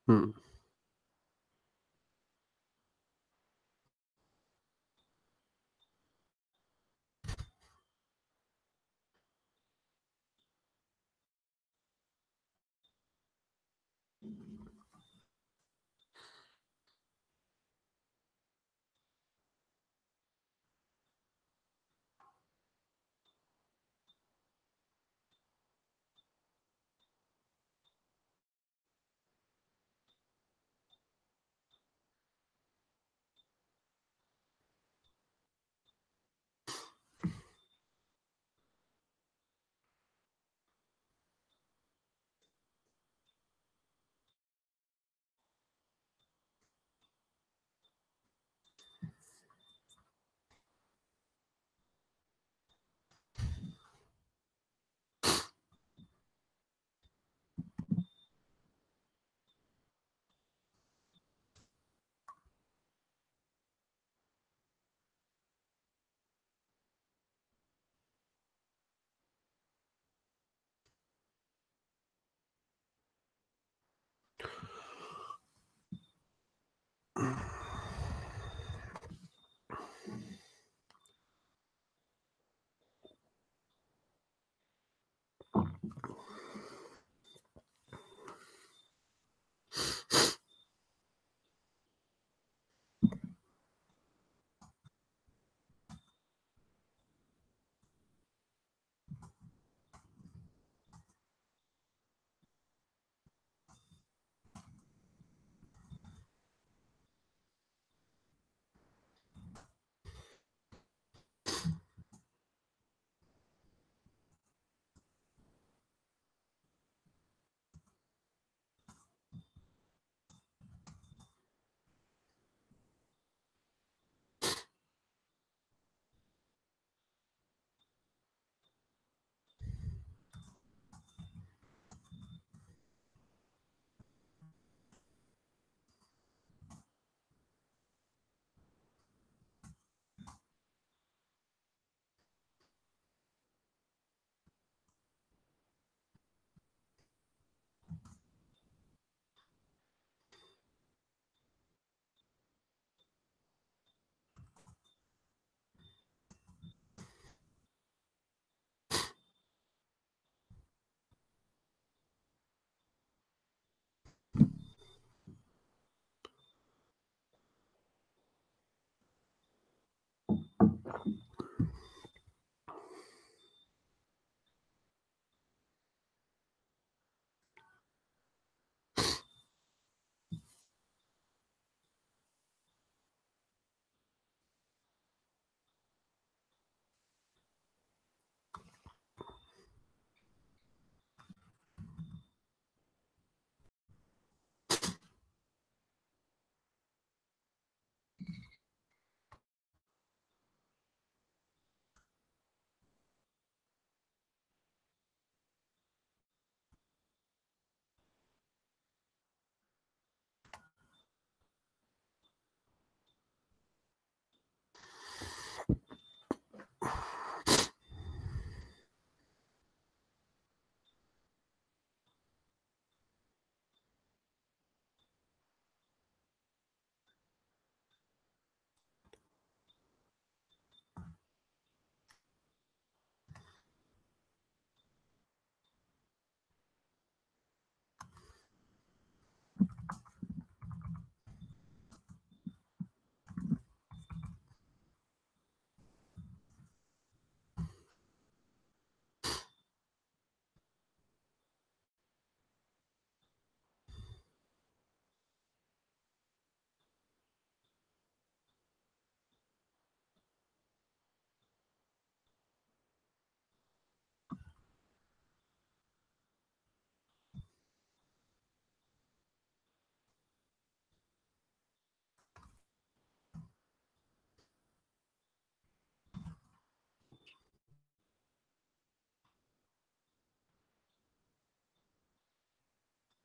Hmm.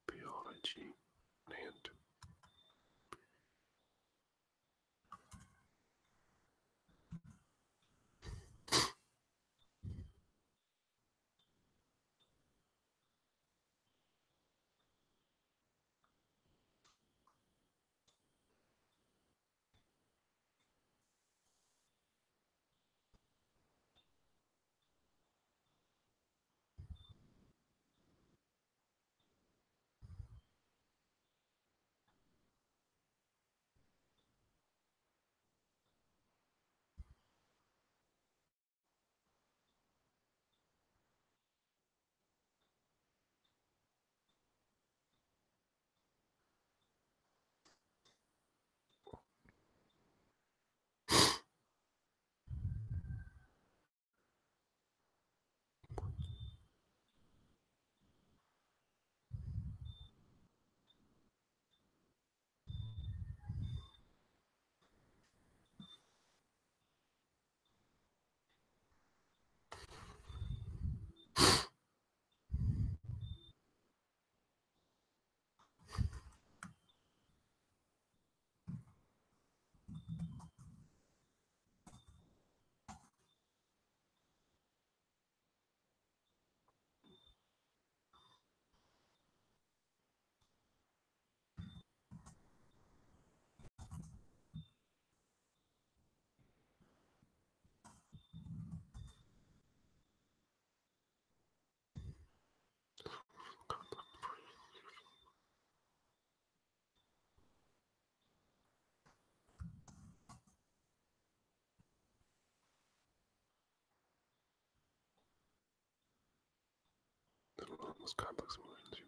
Biology and Most complex emotions.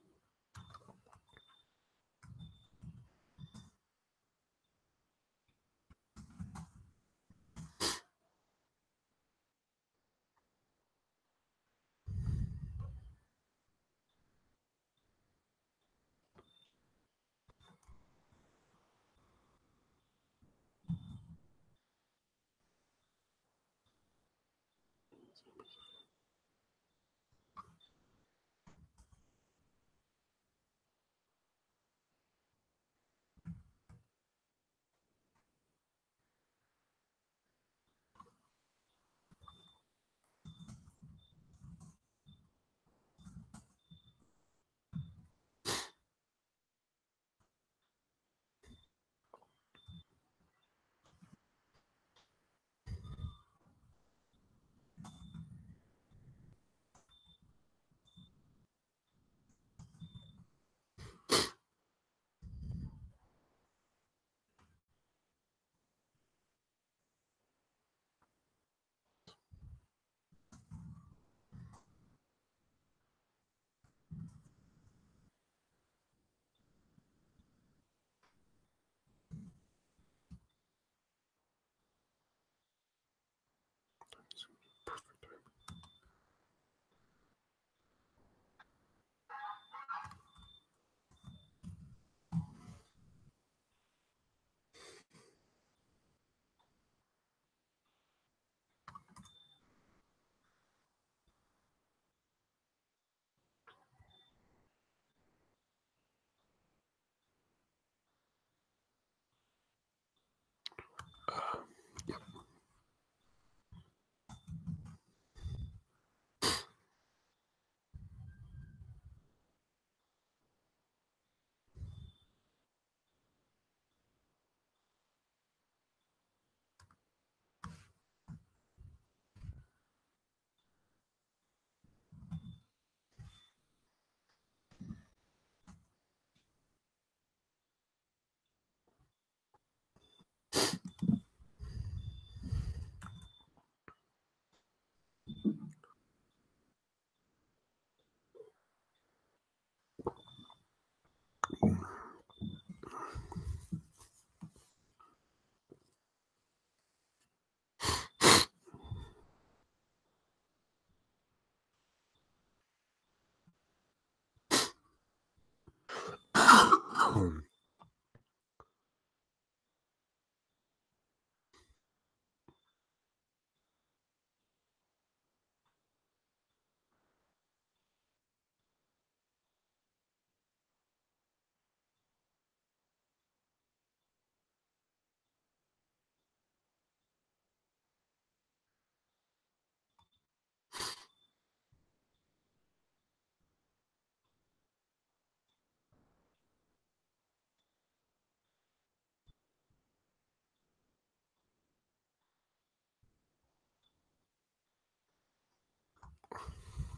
Perfect time. Yep.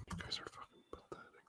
You guys are fucking pathetic.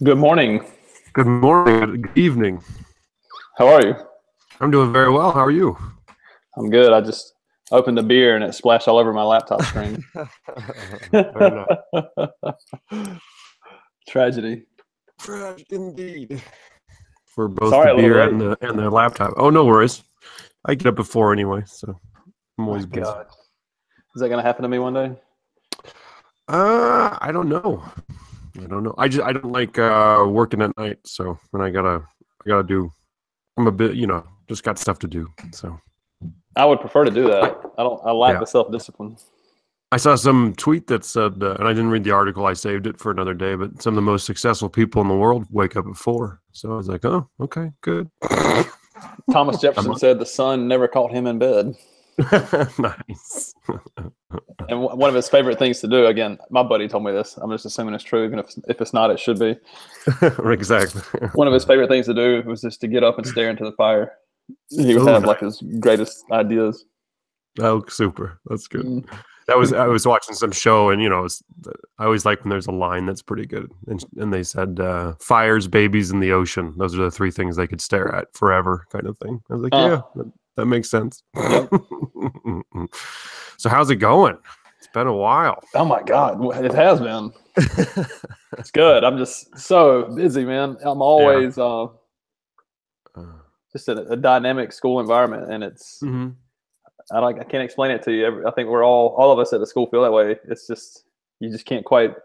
Good morning. Good morning. Good evening. How are you? I'm doing very well. How are you? I'm good. I just opened the beer and it splashed all over my laptop screen. Very nice. Tragedy. Indeed. For both Sorry, the a little beer late. and the laptop. Oh, no worries. I get up before anyway, so I'm My always busy. God. Is that going to happen to me one day? I don't know. I don't like working at night, so when I gotta do. I'm a bit, just got stuff to do. So I would prefer to do that. I lack yeah. the self-discipline. I saw some tweet that said, and I didn't read the article. I saved it for another day. But some of the most successful people in the world wake up at 4. So I was like, oh, okay, good. Thomas Jefferson said the sun never caught him in bed. Nice. And one of his favorite things to do, again, my buddy told me this. I'm just assuming it's true, even if it's not, it should be. Exactly. One of his favorite things to do was just to get up and stare into the fire. He would have like his greatest ideas. Oh, super. That's good. Mm. I was watching some show, and I always like when there's a line that's pretty good, and they said fires, babies, and the ocean. Those are the 3 things they could stare at forever, kind of thing. I was like, yeah, that makes sense. Yep. So how's it going? It's been a while. Oh my God, it has been. It's good. I'm just so busy, man. I'm always just a dynamic school environment, and it's. Mm-hmm. I can't explain it to you. I think we're all of us at the school feel that way. It's just you just can't quite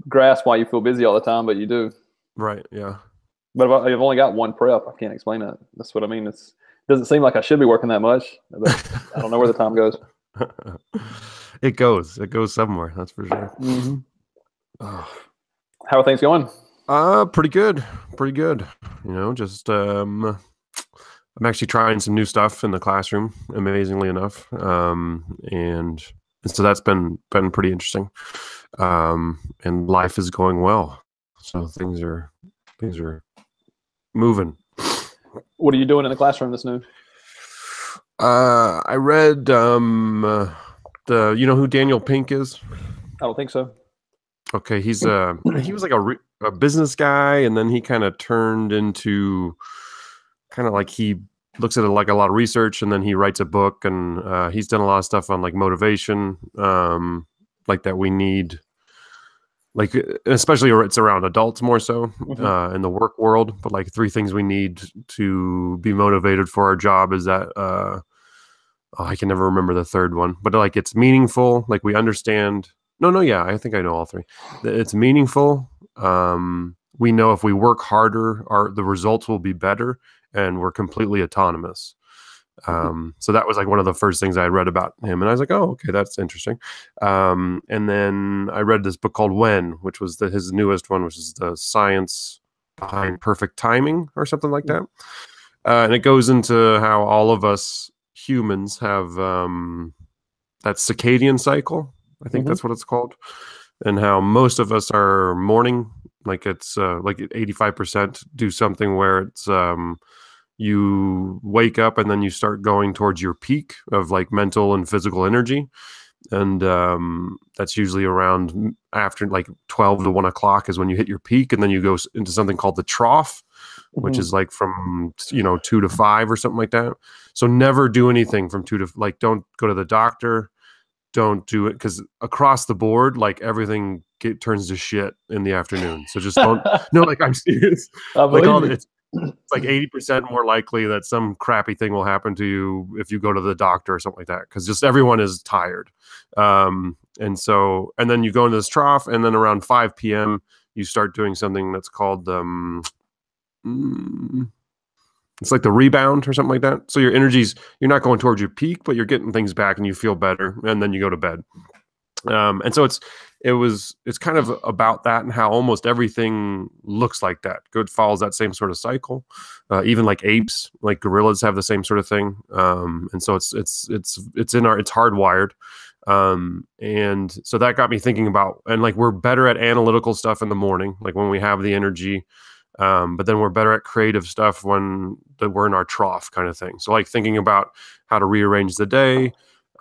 grasp why you feel busy all the time, but you do. Right. Yeah. But I've only got one prep. I can't explain it. That's what I mean. It doesn't seem like I should be working that much, but I don't know where the time goes. It goes somewhere. That's for sure. Mm-hmm. Oh. How are things going? Pretty good. Just I'm actually trying some new stuff in the classroom, amazingly enough, and so that's been pretty interesting. And life is going well, so things are moving. What are you doing in the classroom that's new? I read you know who Daniel Pink is? I don't think so. Okay, he was like a business guy, and then he kind of turned into kind of like he looks at like a lot of research, and then he writes a book, and he's done a lot of stuff on like motivation, like that we need, like especially it's around adults more so in the work world. But like 3 things we need to be motivated for our job is that I can never remember the 3rd one, but like it's meaningful, like we understand. Yeah, I think I know all 3. It's meaningful. We know if we work harder, the results will be better, and we're completely autonomous. So that was like one of the first things I read about him, and I was like, oh, okay, that's interesting. And then I read this book called When, which was his newest one, which is the science behind perfect timing or something like that. And it goes into how all of us humans have that circadian cycle. I think that's what it's called. And how most of us are morning, like it's like 85% do something where it's you wake up and then you start going towards your peak of like mental and physical energy. And that's usually around after like 12 to 1 o'clock is when you hit your peak. And then you go into something called the trough, which is like from 2 to 5 or something like that. So never do anything from 2 to like, don't go to the doctor. Don't do it, because across the board, like everything turns to shit in the afternoon. So just don't. No, like I'm serious. Like it's like 80% more likely that some crappy thing will happen to you if you go to the doctor or something like that, because just everyone is tired. And then you go into this trough, and then around 5 p.m. you start doing something that's called it's like the rebound or something like that. So your energy's, you're not going towards your peak, but you're getting things back and you feel better, and then you go to bed. And so it's kind of about that, and how almost everything looks like that. Good follows that same sort of cycle. Even like apes, like gorillas have the same sort of thing. And so it's hardwired. And so that got me thinking about, and like we're better at analytical stuff in the morning, like when we have the energy. But then we're better at creative stuff when we're in our trough kind of thing. So like thinking about how to rearrange the day,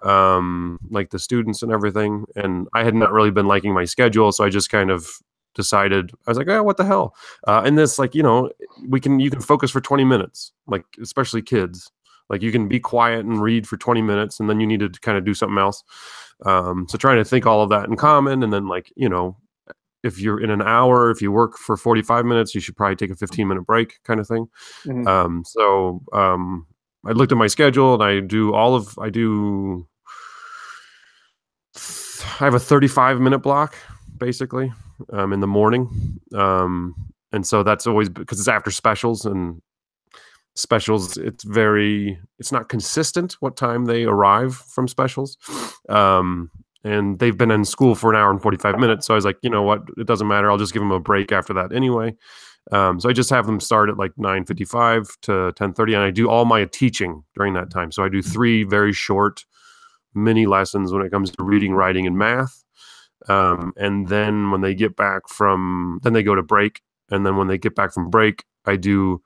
like the students and everything. And I had not really been liking my schedule. So I just kind of decided, I was like, oh, what the hell? And this, like, you can focus for 20 minutes, like, especially kids, like you can be quiet and read for 20 minutes, and then you need to kind of do something else. So trying to think all of that in common. And then like, if you're in an hour, if you work for 45 minutes, you should probably take a 15-minute break kind of thing. I looked at my schedule and I have a 35-minute block basically in the morning. And so that's always because it's after specials, and specials, it's not consistent what time they arrive from specials. And they've been in school for an hour and 45 minutes. So I was like, you know what? It doesn't matter. I'll just give them a break after that anyway. So I just have them start at like 9:55 to 10:30, and I do all my teaching during that time. So I do 3 very short mini lessons when it comes to reading, writing, and math. And then when they get back then they go to break. And then when they get back from break, I do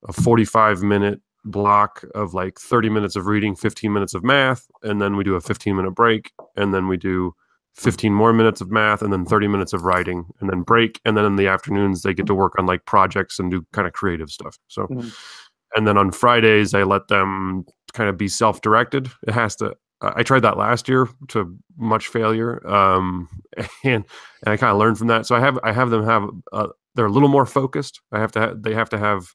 a 45-minute block of like 30 minutes of reading, 15 minutes of math, and then we do a 15-minute break, and then we do 15 more minutes of math, and then 30 minutes of writing, and then break. And then in the afternoons, they get to work on like projects and do kind of creative stuff. So, and then on Fridays, I let them kind of be self-directed. It has to. I tried that last year to much failure, and I kind of learned from that. So I have them have they're a little more focused. They have to have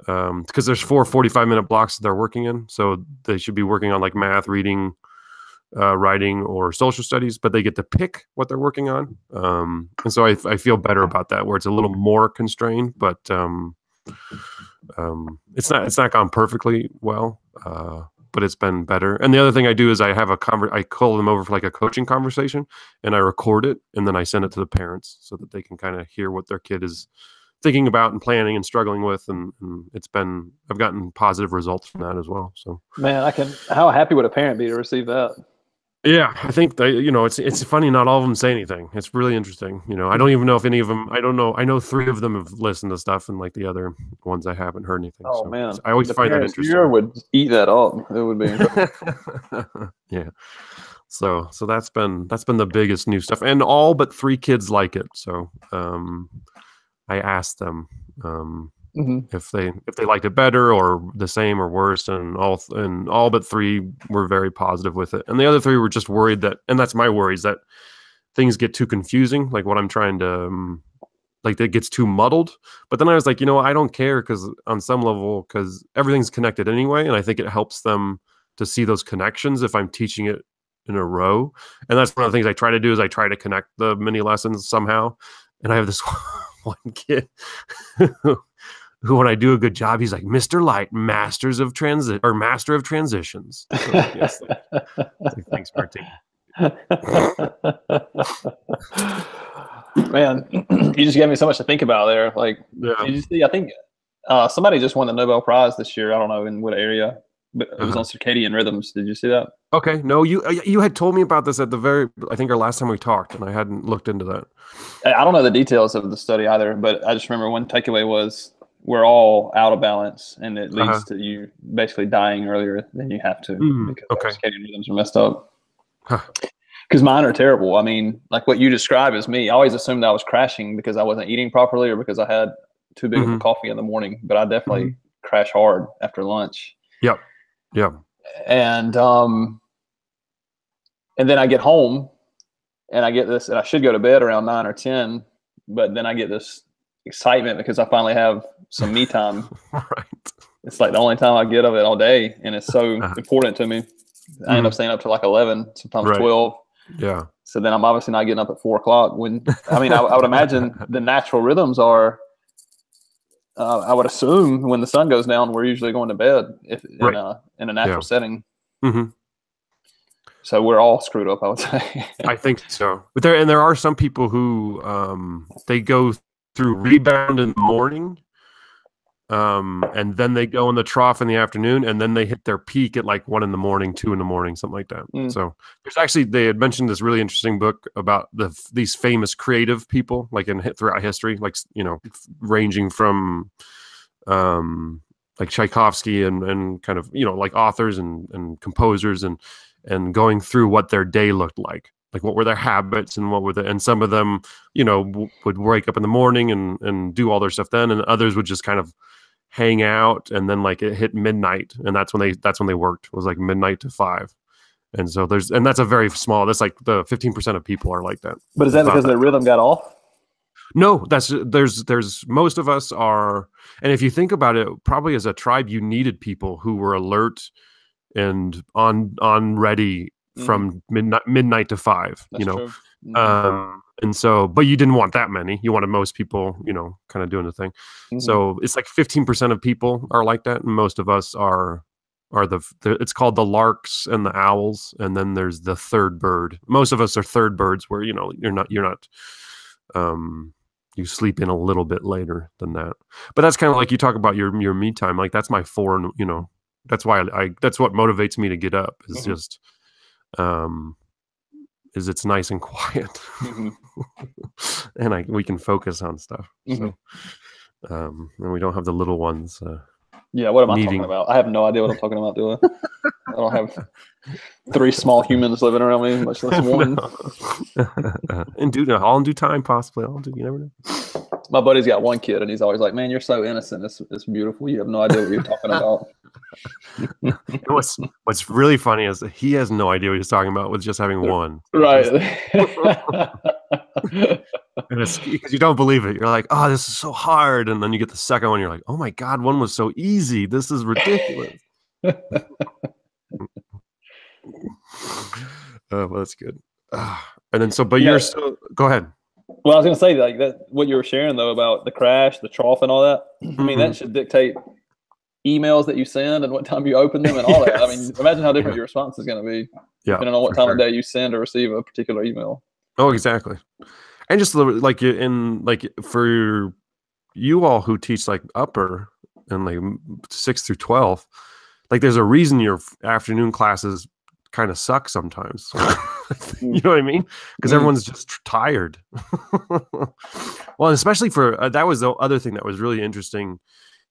because there's 4 45-minute blocks that they're working in, so they should be working on like math, reading, writing, or social studies, but they get to pick what they're working on. And so I feel better about that, where it's a little more constrained, but it's not gone perfectly well, but it's been better. And the other thing I do is I call them over for like a coaching conversation, and I record it, and then I send it to the parents so that they can kind of hear what their kid is thinking about and planning and struggling with, and I've gotten positive results from that as well. So, man, how happy would a parent be to receive that? Yeah, I think it's funny. Not all of them say anything. It's really interesting. I don't even know if any of them. I don't know. I know 3 of them have listened to stuff, and like the other ones, I haven't heard anything. Oh, so man, I always find that interesting. You would eat that up. It would be incredible. Yeah. So that's been the biggest new stuff, and all but 3 kids like it. So I asked them if they liked it better or the same or worse, and all but 3 were very positive with it, and the other 3 were just worried that, and that's my worry, is that things get too confusing, like what I'm trying to like that gets too muddled. But then I was like, I don't care, because on some level, because everything's connected anyway, and I think it helps them to see those connections if I'm teaching it in a row. And that's one of the things I try to do, is I try to connect the mini lessons somehow. And I have this one kid who, when I do a good job, he's like, Mr. Light, master of transitions. So, yes, thanks, Martin. Man, you just gave me so much to think about there. Like, Did you see? I think somebody just won the Nobel Prize this year. I don't know in what area, but it was on circadian rhythms. Did you see that? Okay, no, you had told me about this I think our last time we talked, and I hadn't looked into that. I don't know the details of the study either, but I just remember one takeaway was we're all out of balance, and it leads to you basically dying earlier than you have to because our circadian rhythms are messed up. Because mine are terrible. I mean, like what you described is me. I always assumed I was crashing because I wasn't eating properly or because I had too big of a coffee in the morning, but I definitely crash hard after lunch. Yep. And then I get home and I get this, and I should go to bed around 9 or 10, but then I get this excitement because I finally have some me time. Right. It's like the only time I get of it all day, and it's so important to me. I end up staying up to like 11, sometimes 12. Yeah. So then I'm obviously not getting up at 4 o'clock. I would imagine the natural rhythms are, I would assume when the sun goes down, we're usually going to bed in a natural setting. So we're all screwed up, I would say. I think so. But there are some people who they go through rebound in the morning, and then they go in the trough in the afternoon, and then they hit their peak at like 1 in the morning, 2 in the morning, something like that. So there's actually, they had mentioned this really interesting book about these famous creative people, like throughout history, like ranging from like Tchaikovsky and kind of like authors and composers and going through what their day looked like what were their habits and and some of them would wake up in the morning and do all their stuff then, and others would just kind of hang out, and then like it hit midnight, and that's when they worked. It was like midnight to 5. And so that's a very small, that's like the 15% of people are like that. But is that because their rhythm got off? No, there's most of us are, and if you think about it, probably as a tribe, you needed people who were alert and on ready from midnight to 5. That's true. And so, but you didn't want that many. You wanted most people, kind of doing the thing. So it's like 15% of people are like that, and most of us are the it's called the larks and the owls, and then there's the third bird. Most of us are third birds, where you're not you sleep in a little bit later than that. But that's kind of like you talk about your me time. Like that's my that's why that's what motivates me to get up, is just is it's nice and quiet. And we can focus on stuff. So and we don't have the little ones yeah, what am I talking about? I have no idea what I'm talking about, do I? I don't have 3 small humans living around me, much less one. And all in due time, possibly. You never know. My buddy's got 1 kid, and he's always like, "Man, you're so innocent. It's beautiful. You have no idea what you're talking about." What's really funny is that he has no idea what he's talking about with just having 1. Right. And it's because you don't believe it. You're like, "Oh, this is so hard," and then you get the second one. You're like, "Oh my God, 1 was so easy. This is ridiculous." Well, that's good. And then but you're still. Go ahead. Well, I was going to say, like, that what you were sharing though about the crash, the trough, and all that. I mean, that should dictate emails that you send and what time you open them and all that. I mean, imagine how different your response is going to be, depending on what time of day you send or receive a particular email. Oh, exactly. And just like for you all who teach like upper and like 6 through 12, like there's a reason your afternoon classes kind of suck sometimes. You know what I mean? Because everyone's just tired. Well, especially for that was the other thing that was really interesting.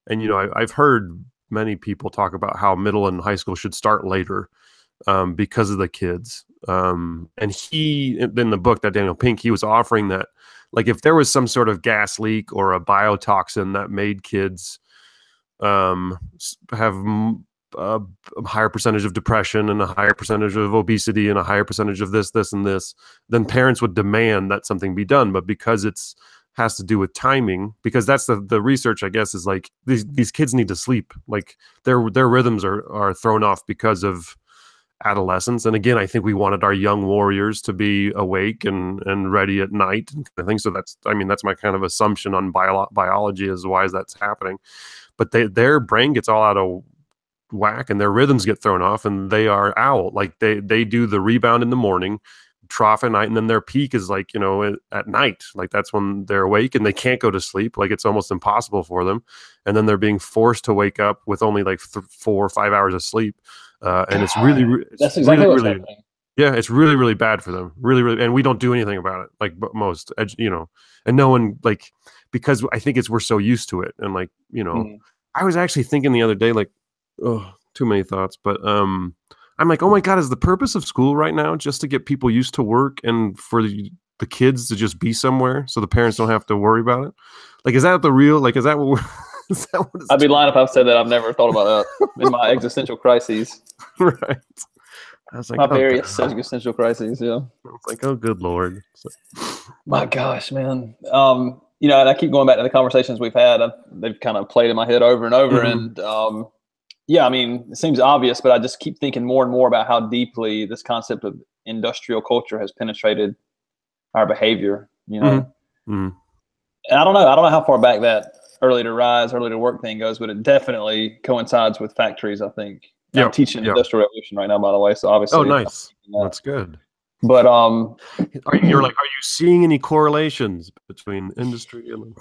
And I've heard many people talk about how middle and high school should start later because of the kids. And in the book that Daniel Pink, he was offering that, like, if there was some sort of gas leak or a biotoxin that made kids have a higher percentage of depression and a higher percentage of obesity and a higher percentage of this, and this, then parents would demand that something be done. But because has to do with timing, because that's the research, I guess, is like these kids need to sleep. Like their rhythms are thrown off because of adolescence. And again, I think we wanted our young warriors to be awake and ready at night and kind of thing. So that's my kind of assumption on biology is why that's happening. But their brain gets all out of whack and their rhythms get thrown off, and they are owl. Like they do the rebound in the morning, trough at night, and then their peak is like at night. Like that's when they're awake and they can't go to sleep. Like it's almost impossible for them, and then they're being forced to wake up with only like 4 or 5 hours of sleep, and it's really that's exactly what's happening. Yeah, it's really, really bad for them. Really, really, and we don't do anything about it. Like most, and no one, like, because I think we're so used to it, and like I was actually thinking the other day, like, oh, too many thoughts, but I'm like, oh my God, is the purpose of school right now just to get people used to work and for the kids to just be somewhere so the parents don't have to worry about it? Like, is that the real, like, is that what I'd be lying if I've said that. I've never thought about that in my existential crises. Right. I was like, my various existential crises. Yeah. I was like, oh, good Lord. So. My gosh, man. And I keep going back to the conversations we've had. They've kind of played in my head over and over. And yeah, I mean, it seems obvious, but I just keep thinking more and more about how deeply this concept of industrial culture has penetrated our behavior, And I don't know how far back that early to rise, early to work thing goes, but it definitely coincides with factories, I think. I'm teaching Industrial Revolution right now, by the way, so obviously. Oh, nice. That's good. But are you seeing any correlations between industry and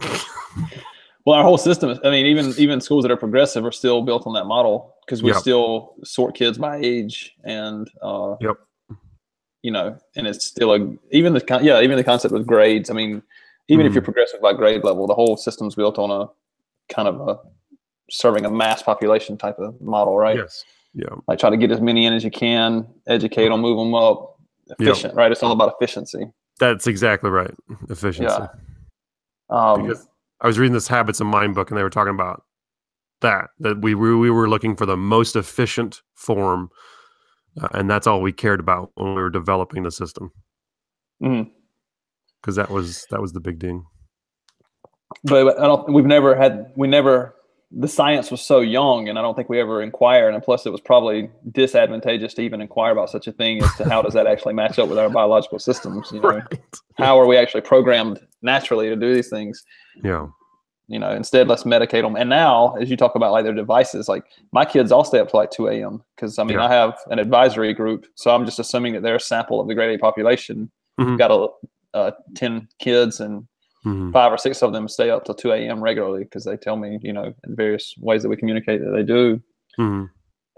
well, our whole system, I mean, even schools that are progressive are still built on that model, because we still sort kids by age, and and it's still even the concept of grades. I mean, even if you're progressive by grade level, the whole system's built on a kind of a serving a mass population type of model, right? Yes. Yeah. Like try to get as many in as you can, educate them, move them up, efficient, right? It's all about efficiency. That's exactly right. Efficiency. Yeah. Because I was reading this Habits of Mind book, and they were talking about that we were looking for the most efficient form, and that's all we cared about when we were developing the system. Because that was the big thing. but I don't. We never. The science was so young, and I don't think we ever inquired. And plus, it was probably disadvantageous to even inquire about such a thing as to how does that actually match up with our biological systems. You know, Right. how are we actually programmed naturally to do these things? Yeah. You know, instead let's medicate them. And now, as you talk about like their devices, like my kids all stay up to like 2 a.m. because I mean I have an advisory group, so I'm just assuming that they're a sample of the grade A population. Got 10 kids, and 5 or 6 of them stay up till 2 a.m. regularly because they tell me, you know, in various ways that we communicate that they do.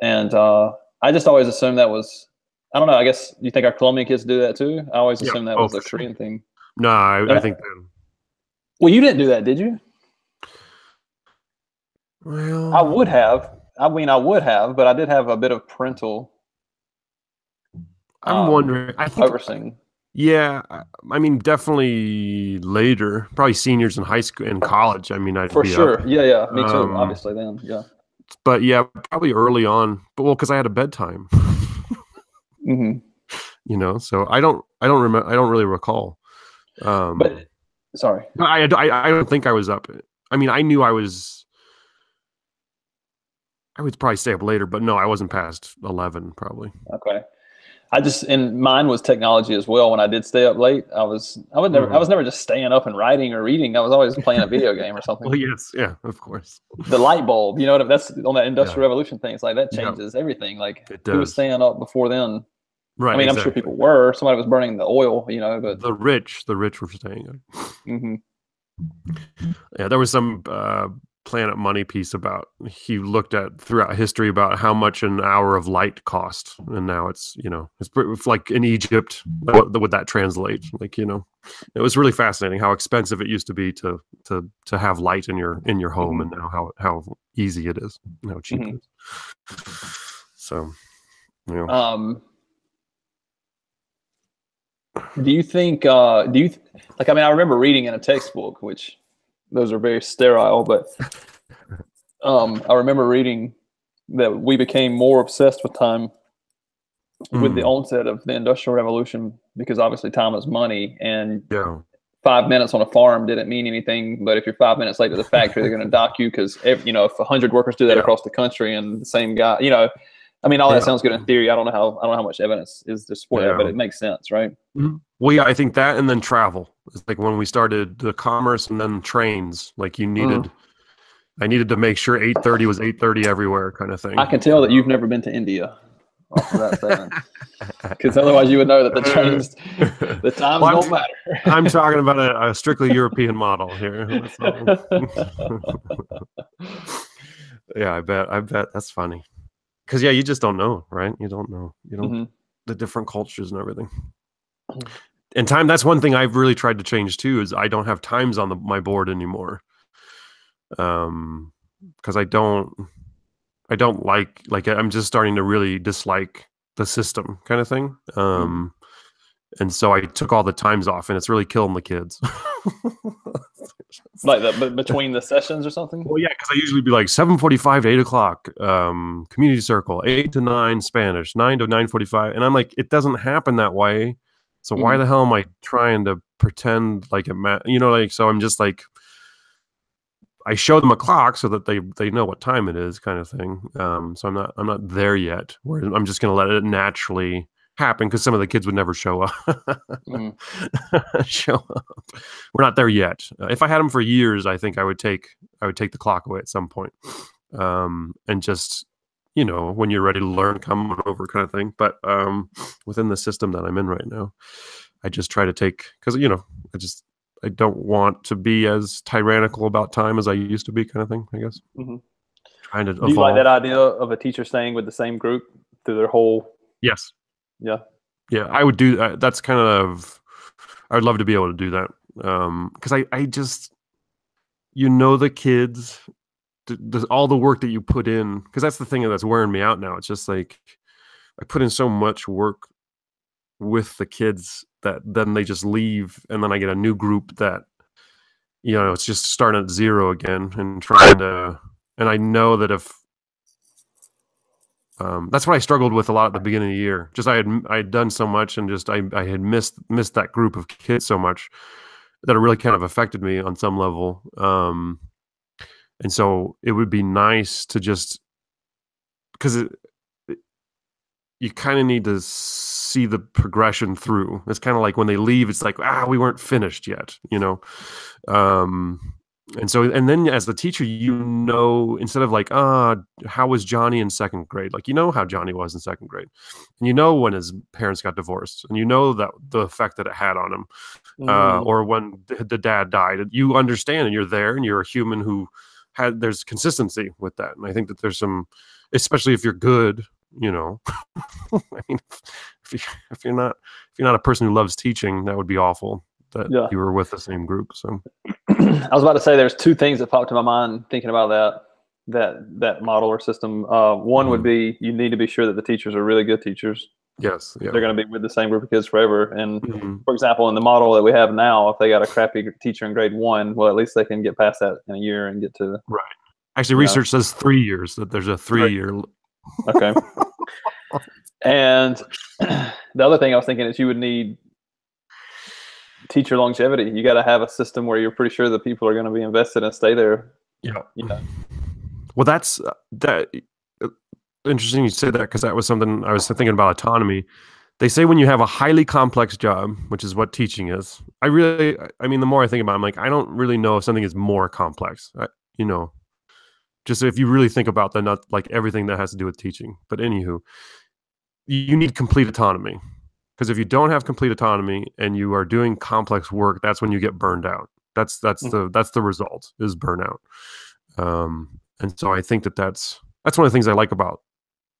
And I just always assumed that was, I don't know, I guess you think our Colombian kids do that too? I always assumed that was a Korean thing. No, I think well, you didn't do that, did you? Well, I would have. I mean, I would have, but I did have a bit of parental. I'm wondering. I think overseeing. Yeah, I mean, definitely later, probably seniors in high school and college. I mean, I'd for be sure. up. Yeah, me too. Obviously, then, yeah. But yeah, probably early on. But well, because I had a bedtime. You know, so I don't remember. I don't really recall. But sorry, no, I don't think I was up. I mean, I knew I was. I would probably stay up later, but no, I wasn't past 11 probably. Okay. And mine was technology as well. When I did stay up late, I was never just staying up and writing or reading. I was always playing a video game or something. Well, yes, yeah, of course. The light bulb, you know, that's on that Industrial Revolution thing. It's like that changes everything. Like who was staying up before then? Right. I mean, I'm sure people were. Somebody was burning the oil, you know, but the rich were staying up. Yeah, there was some Planet Money piece about, he looked at throughout history about how much an hour of light cost, and now it's, you know, it's like in Egypt, what would that translate? Like, you know, it was really fascinating how expensive it used to be to have light in your home, and now how easy it is, and how cheap it is. So, you know. Do you think I mean, I remember reading in a textbook, which those are very sterile, but I remember reading that we became more obsessed with time with the onset of the Industrial Revolution, because obviously time is money, and 5 minutes on a farm didn't mean anything. But if you're 5 minutes late to the factory, they're going to dock you, because you know, if 100 workers do that across the country, and the same guy, you know, I mean, all that sounds good in theory. I don't know how much evidence is to support that, but it makes sense, right? Well, yeah, I think that, and then travel. It's like when we started the commerce, and then trains. Like you needed, I needed to make sure 8:30 was 8:30 everywhere, kind of thing. I can tell that you've never been to India off of that statement, because otherwise you would know that the trains, the times don't matter. I'm talking about a strictly European model here. Yeah, I bet that's funny. Because you just don't know, right? You don't know. You don't the different cultures and everything. And time, that's one thing I've really tried to change too, is I don't have times on my board anymore. Because I don't like I'm just starting to really dislike the system kind of thing. And so I took all the times off, and it's really killing the kids. Like between the sessions or something? Well, yeah, because I usually be like 7:45 to 8 o'clock, community circle, 8 to 9 Spanish, 9 to 9:45, and I'm like, it doesn't happen that way. So why the hell am I trying to pretend like it you know, like, so I'm just like, I show them a clock so that they know what time it is, kind of thing. So I'm not there yet, where I'm just gonna let it naturally happen, because some of the kids would never show up. We're not there yet. If I had them for years, I think I would take the clock away at some point, and just, you know, when you're ready to learn, come on over, kind of thing. But within the system that I'm in right now, I just try to take, because, you know, I don't want to be as tyrannical about time as I used to be, kind of thing, I guess. Trying to evolve. Do you like that idea of a teacher staying with the same group through their whole? Yes. Yeah, I would do that. That's kind of, I would love to be able to do that. Because I just, you know, the kids, all the work that you put in, because that's the thing that's wearing me out now. It's just like, I put in so much work with the kids that then they just leave, and then I get a new group that, you know, it's just starting at zero again, and trying to, and I know that if, that's what I struggled with a lot at the beginning of the year. Just I had done so much, and just I had missed that group of kids so much, that really kind of affected me on some level. And so it would be nice to just, because you kind of need to see the progression through. It's kind of like when they leave, it's like, we weren't finished yet, you know? And so, and then as the teacher, you know, instead of like, how was Johnny in second grade? Like, you know how Johnny was in second grade. And you know when his parents got divorced, and you know that the effect that it had on him. Or when the dad died. You understand, and you're there, and you're a human who there's consistency with that. And I think that there's some, especially if you're good, you know, I mean, if you're not a person who loves teaching, that would be awful that you were with the same group. So I was about to say there's two things that popped to my mind thinking about that model or system. One would be, you need to be sure that the teachers are really good teachers. Yes. Yeah. They're going to be with the same group of kids forever. And for example, in the model that we have now, if they got a crappy teacher in grade 1, well, at least they can get past that in a year and get to. Right. Actually, research says 3 years, that there's a 3-year. Okay. And the other thing I was thinking is you would need teacher longevity. You got to have a system where you're pretty sure that people are going to be invested and stay there. Yeah. Well, that's that. Interesting you say that, because that was something I was thinking about autonomy. They say when you have a highly complex job, which is what teaching is, I mean, the more I think about it, I'm like, I don't really know if something is more complex, you know, just if you really think about not like everything that has to do with teaching. But anywho, you need complete autonomy, because if you don't have complete autonomy and you are doing complex work, that's when you get burned out. That's the result, is burnout. And so I think that's one of the things I like about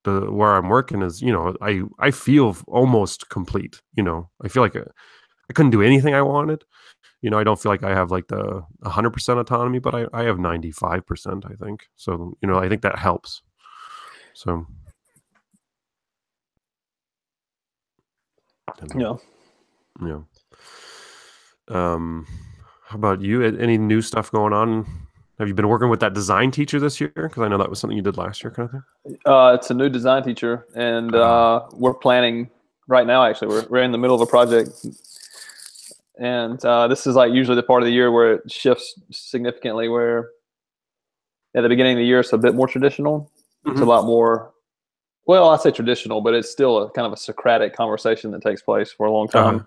where I'm working is, you know, I feel almost complete. You know, I feel like I couldn't do anything I wanted. You know, I don't feel like I have like the 100% autonomy, but I have 95%, I think. So, you know, I think that helps. So, yeah. How about you? Any new stuff going on? Have you been working with that design teacher this year? Because I know that was something you did last year, kind of thing. It's a new design teacher, and we're planning right now. Actually, we're in the middle of a project, and this is like usually the part of the year where it shifts significantly. Where at the beginning of the year, it's a bit more traditional. It's a lot more. Well, I say traditional, but it's still a kind of a Socratic conversation that takes place for a long time,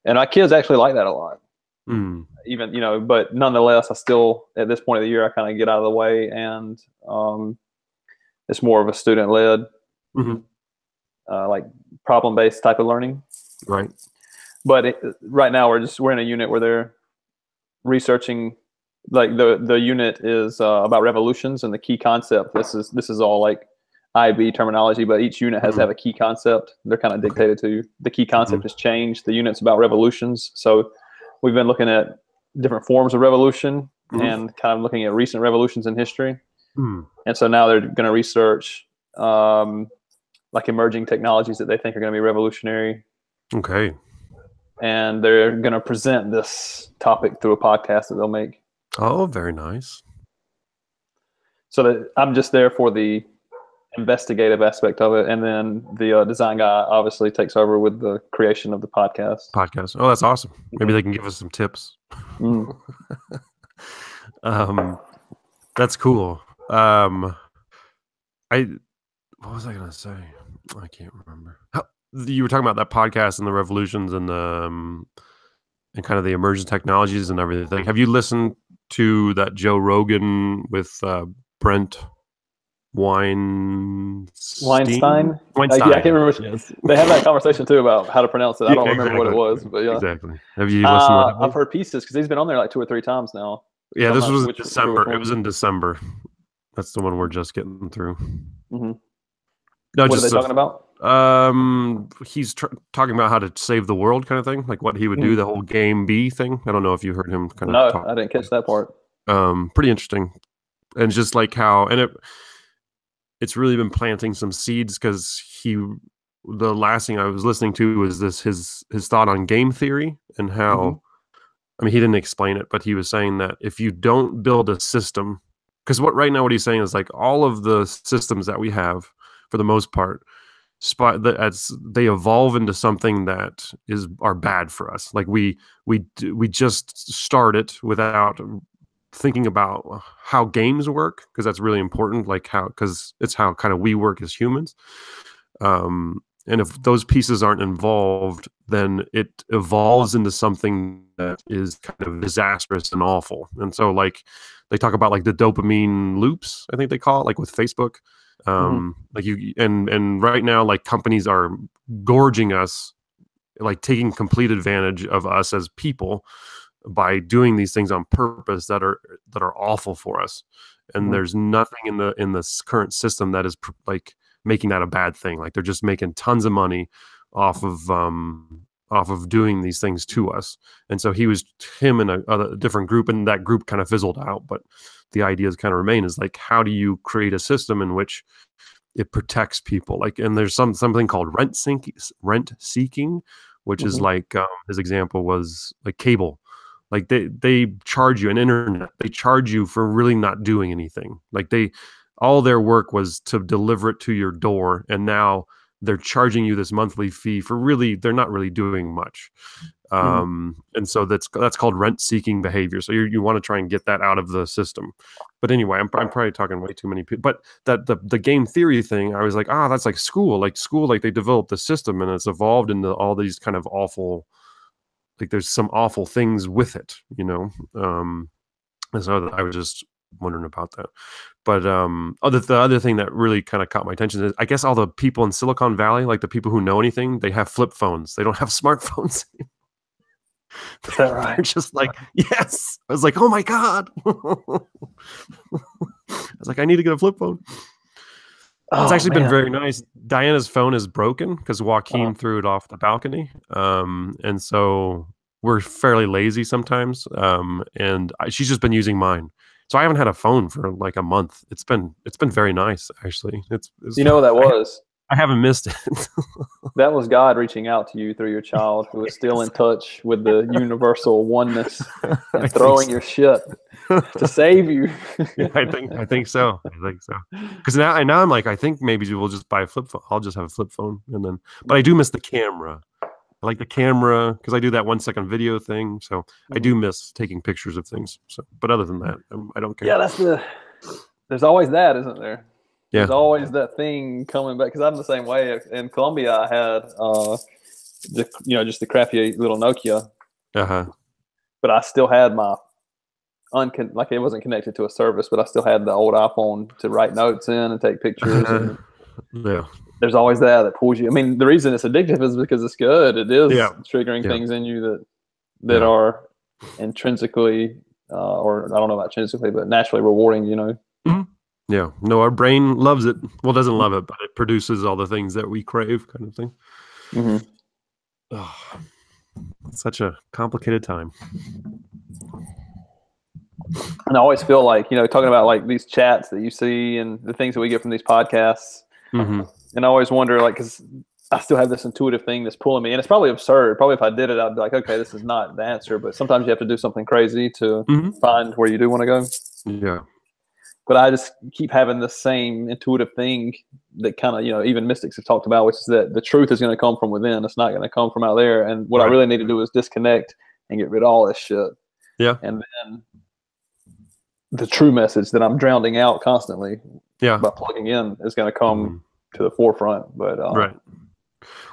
and our kids actually like that a lot. Even, you know, but nonetheless, I still, at this point of the year, I kind of get out of the way, and it's more of a student led, like problem based type of learning. Right. But right now we're in a unit where they're researching, like the unit is about revolutions and the key concept. This is all like IB terminology, but each unit has to have a key concept. They're kind of dictated to. The key concept has changed. The unit's about revolutions, so we've been looking at different forms of revolution and kind of looking at recent revolutions in history. And so now they're going to research like emerging technologies that they think are going to be revolutionary. Okay. And they're going to present this topic through a podcast that they'll make. Oh, very nice. So I'm just there for the investigative aspect of it, and then the design guy obviously takes over with the creation of the podcast. Oh, that's awesome. Maybe they can give us some tips. That's cool. What was I gonna say? I can't remember. You were talking about that podcast and the revolutions and the and kind of the emerging technologies and everything. Have you listened to that Joe Rogan with Brent Weinstein? Yeah, I can't remember. Yes. They have that conversation too about how to pronounce it. I don't remember what it was, but yeah. Exactly. Have you listened to that? I've heard pieces because he's been on there like 2 or 3 times now. Yeah, this was in December. It was in December. That's the one we're just getting through. No, what are they talking about? He's talking about how to save the world, kind of thing, like what he would do, the whole Game B thing. I don't know if you heard him kind of talk. I didn't catch that part. Pretty interesting, and just like how, and it's really been planting some seeds, because the last thing I was listening to was his thought on game theory and how, I mean, he didn't explain it, but he was saying that if you don't build a system, because right now what he's saying is like all of the systems that we have, for the most part, spot that as they evolve into something that are bad for us. Like we just start it without thinking about how games work, because that's really important. Like how, because it's how kind of we work as humans. And if those pieces aren't involved, then it evolves into something that is kind of disastrous and awful. And so, like, they talk about like the dopamine loops, I think they call it, like with Facebook. Like and right now, like companies are gorging us, like taking complete advantage of us as people by doing these things on purpose that are awful for us. And there's nothing in this current system that is like making that a bad thing. Like they're just making tons of money off of doing these things to us. And so him and a different group, and that group kind of fizzled out. But the ideas kind of remain, is like, how do you create a system in which it protects people? Like, and there's something called rent seeking, which is like, his example was like cable. Like they charge you an internet. They charge you for really not doing anything. Like all their work was to deliver it to your door, and now they're charging you this monthly fee for really, they're not really doing much. And so that's called rent-seeking behavior. So you want to try and get that out of the system. But anyway, I'm probably talking way too many people. But that the game theory thing, I was like, that's like school. Like they developed the system, and it's evolved into all these kind of awful, like there's some awful things with it, and so I was just wondering about that. But the other thing that really kind of caught my attention is, I guess, all the people in Silicon Valley, like the people who know anything, they have flip phones. They don't have smartphones. Is that right? They're just like, yes. I was like, oh my God. I was like, I need to get a flip phone. It's actually been very nice. Diana's phone is broken because Joaquin threw it off the balcony. And so we're fairly lazy sometimes. And she's just been using mine. So I haven't had a phone for like a month. It's been very nice, actually. It's you know what that was? I haven't missed it. That was God reaching out to you through your child, who is still in touch with the universal oneness and throwing your shit to save you. Yeah, I think so. Because now I'm like, I think maybe we'll just buy a flip phone. I'll just have a flip phone, but I do miss the camera. I like the camera because I do that 1 second video thing. So I do miss taking pictures of things. So, but other than that, I don't care. Yeah, there's always that, isn't there? Yeah. There's always that thing coming back, because I'm the same way. In Colombia, I had just the crappy little Nokia. But I still had my like it wasn't connected to a service, but I still had the old iPhone to write notes in and take pictures. And there's always that pulls you. I mean, the reason it's addictive is because it's good. It is triggering things in you that are intrinsically, or I don't know about intrinsically, but naturally rewarding. Yeah. No, our brain loves it. Well, it doesn't love it, but it produces all the things that we crave, kind of thing. Oh, it's such a complicated time. And I always feel like, talking about like these chats that you see and the things that we get from these podcasts. And I always wonder, like, because I still have this intuitive thing that's pulling me, and it's probably absurd. Probably if I did it, I'd be like, okay, this is not the answer. But sometimes you have to do something crazy to find where you do want to go. Yeah. But I just keep having the same intuitive thing that kind of, even mystics have talked about, which is that the truth is going to come from within. It's not going to come from out there. And what I really need to do is disconnect and get rid of all this shit. Yeah. And then the true message that I'm drowning out constantly by plugging in is going to come to the forefront. But right.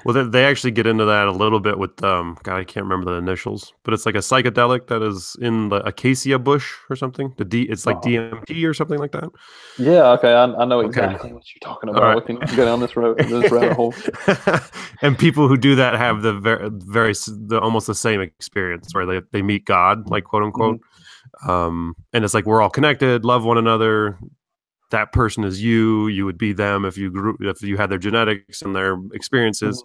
Well, they actually get into that a little bit with God, I can't remember the initials, but it's like a psychedelic that is in the acacia bush or something. It's like DMT or something like that. Yeah, okay, I know exactly what you're talking about. Right. We can go down this rabbit hole. And people who do that have the almost the same experience, where they meet God, like, quote unquote, and it's like we're all connected, love one another. That person is you would be them if you had their genetics and their experiences.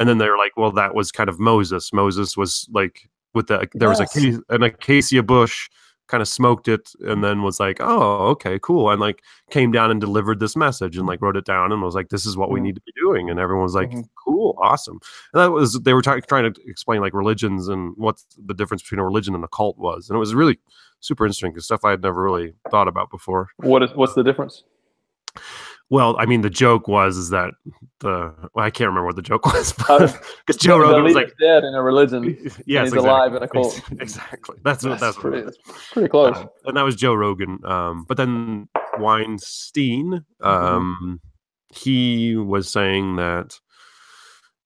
And then they're like, well, that was kind of Moses was like there was an acacia bush, kind of smoked it, and then was like, oh, okay, cool, and like came down and delivered this message and like wrote it down and was like, this is what we need to be doing. And everyone was like, cool, awesome. And they were trying to explain like religions and what the difference between a religion and a cult was, and it was really super interesting, because stuff I had never really thought about before. What's the difference? Well, I mean, the joke is that I can't remember what the joke was, because Joe Rogan was like, dead in a religion, and yes, he's alive exactly, in a cult. exactly. That's what it was. That's pretty close. And that was Joe Rogan. But then Weinstein, he was saying that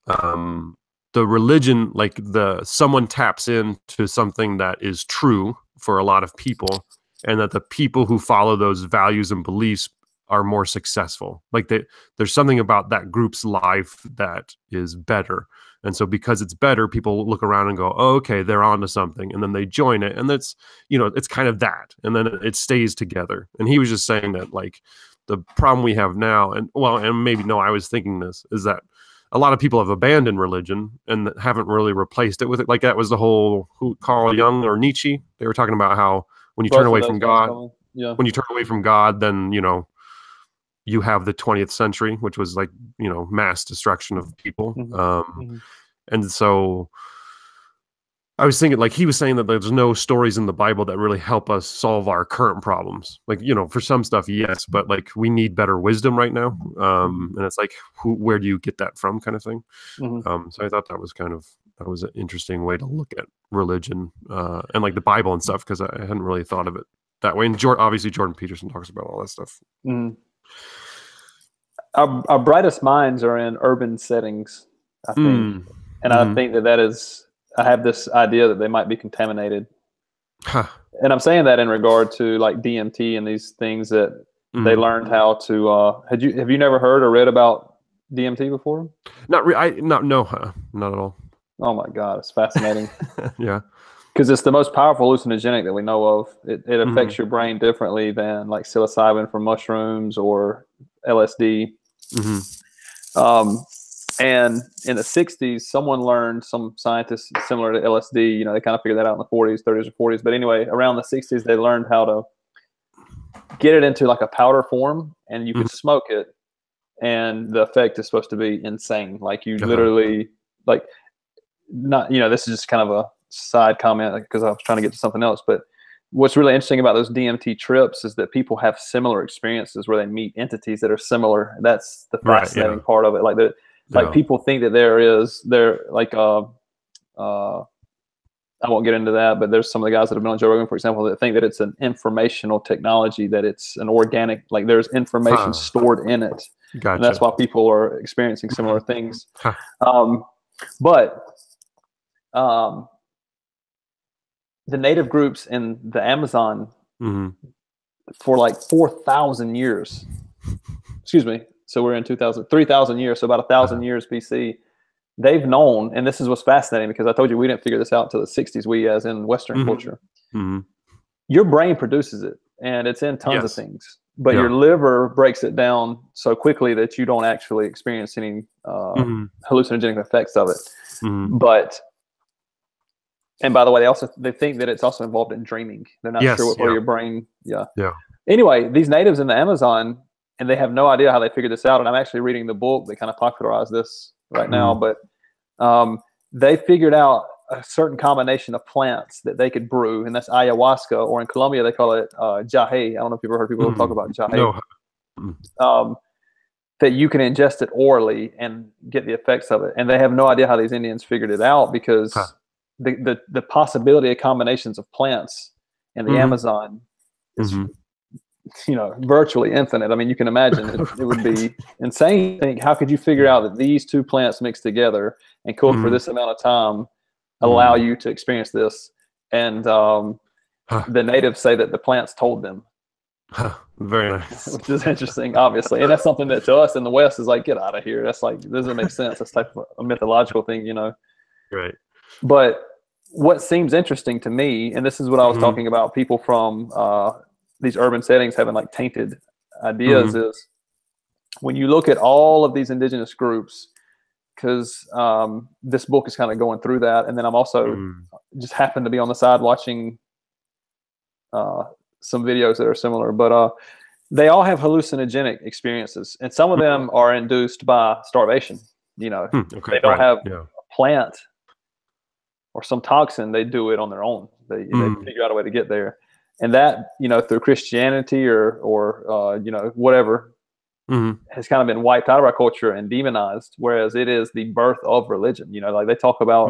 the religion, like someone taps into something that is true for a lot of people, and that the people who follow those values and beliefs are more successful. Like there's something about that group's life that is better. And so because it's better, people look around and go, oh, okay, they're onto something. And then they join it. And that's, it's kind of that. And then it stays together. And he was just saying that, like, the problem we have now, and maybe, no, I was thinking this, is that a lot of people have abandoned religion and haven't really replaced it with it. Like that was the whole Carl Jung or Nietzsche. They were talking about how when you turn away from God, then, you have the 20th century, which was like, mass destruction of people. And so I was thinking, like, he was saying that there's no stories in the Bible that really help us solve our current problems. Like, for some stuff, yes, but like we need better wisdom right now. And it's like, where do you get that from, kind of thing. So I thought that was an interesting way to look at religion and like the Bible and stuff, because I hadn't really thought of it that way. And obviously Jordan Peterson talks about all that stuff. Our brightest minds are in urban settings, I think. And I think I have this idea that they might be contaminated. And I'm saying that in regard to like DMT and these things that they learned how to, have you never heard or read about DMT before? Not at all. Oh my God, it's fascinating. Yeah. Because it's the most powerful hallucinogenic that we know of. It affects your brain differently than like psilocybin from mushrooms or LSD. And in the 60s, some scientists similar to LSD, they kind of figured that out in the 40s, 30s, or 40s. But anyway, around the 60s, they learned how to get it into like a powder form, and you could smoke it. And the effect is supposed to be insane. Like you literally, like, not, this is just kind of a side comment because I was trying to get to something else. But what's really interesting about those DMT trips is that people have similar experiences where they meet entities that are similar. That's the fascinating part of it. Like people think that they're like, I won't get into that, but there's some of the guys that have been on Joe Rogan, for example, that think that it's an informational technology, that it's an organic, like there's information stored in it. Gotcha. And that's why people are experiencing similar things. But the native groups in the Amazon for like 4,000 years, excuse me, so we're in 3,000 years, so about 1,000 years BC, they've known, and this is what's fascinating, because I told you we didn't figure this out until the 60s, we as in Western culture. Your brain produces it, and it's in tons of things, but your liver breaks it down so quickly that you don't actually experience any hallucinogenic effects of it. And by the way, they think that it's also involved in dreaming. They're not sure what part of your brain. Anyway, these natives in the Amazon, and they have no idea how they figured this out. And I'm actually reading the book that kind of popularized this right now. But they figured out a certain combination of plants that they could brew, and that's ayahuasca, or in Colombia they call it jahe. I don't know if you've ever heard people talk about jahe. No. That you can ingest it orally and get the effects of it. And they have no idea how these Indians figured it out, because the possibility of combinations of plants in the Amazon is virtually infinite. I mean, you can imagine it would be insane to think, how could you figure out that these two plants mixed together and cooked for this amount of time allow you to experience this? And the natives say that the plants told them. Very nice. Which is interesting, obviously. And that's something that to us in the West is like, get out of here. That's like, doesn't make sense. That's type of a mythological thing, Right. But what seems interesting to me, and this is what I was talking about, people from these urban settings having like tainted ideas, is when you look at all of these indigenous groups, because this book is kind of going through that. And then I'm also just happened to be on the side watching some videos that are similar, but they all have hallucinogenic experiences, and some of them are induced by starvation. They don't have a plant or some toxin, they do it on their own. They figure out a way to get there. And that, through Christianity or whatever, has kind of been wiped out of our culture and demonized, whereas it is the birth of religion. You know, like they talk about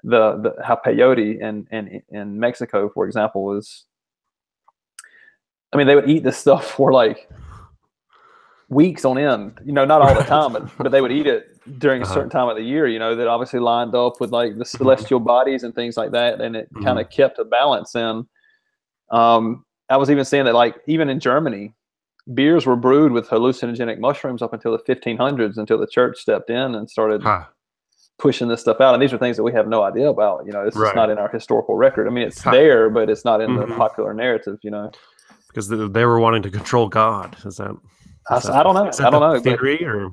the how peyote in Mexico, for example, is. I mean, they would eat this stuff for like weeks on end. You know, not all the time, but they would eat it during a certain time of the year. You know, that obviously lined up with like the celestial bodies and things like that, and it kind of kept a balance. And I was even saying that, like, even in Germany, beers were brewed with hallucinogenic mushrooms up until the 1500s, until the church stepped in and started pushing this stuff out. And these are things that we have no idea about. You know, it's just not in our historical record. I mean, it's there, but it's not in the popular narrative. You know, because they were wanting to control God. Is that? I don't know. I don't know. Theory or?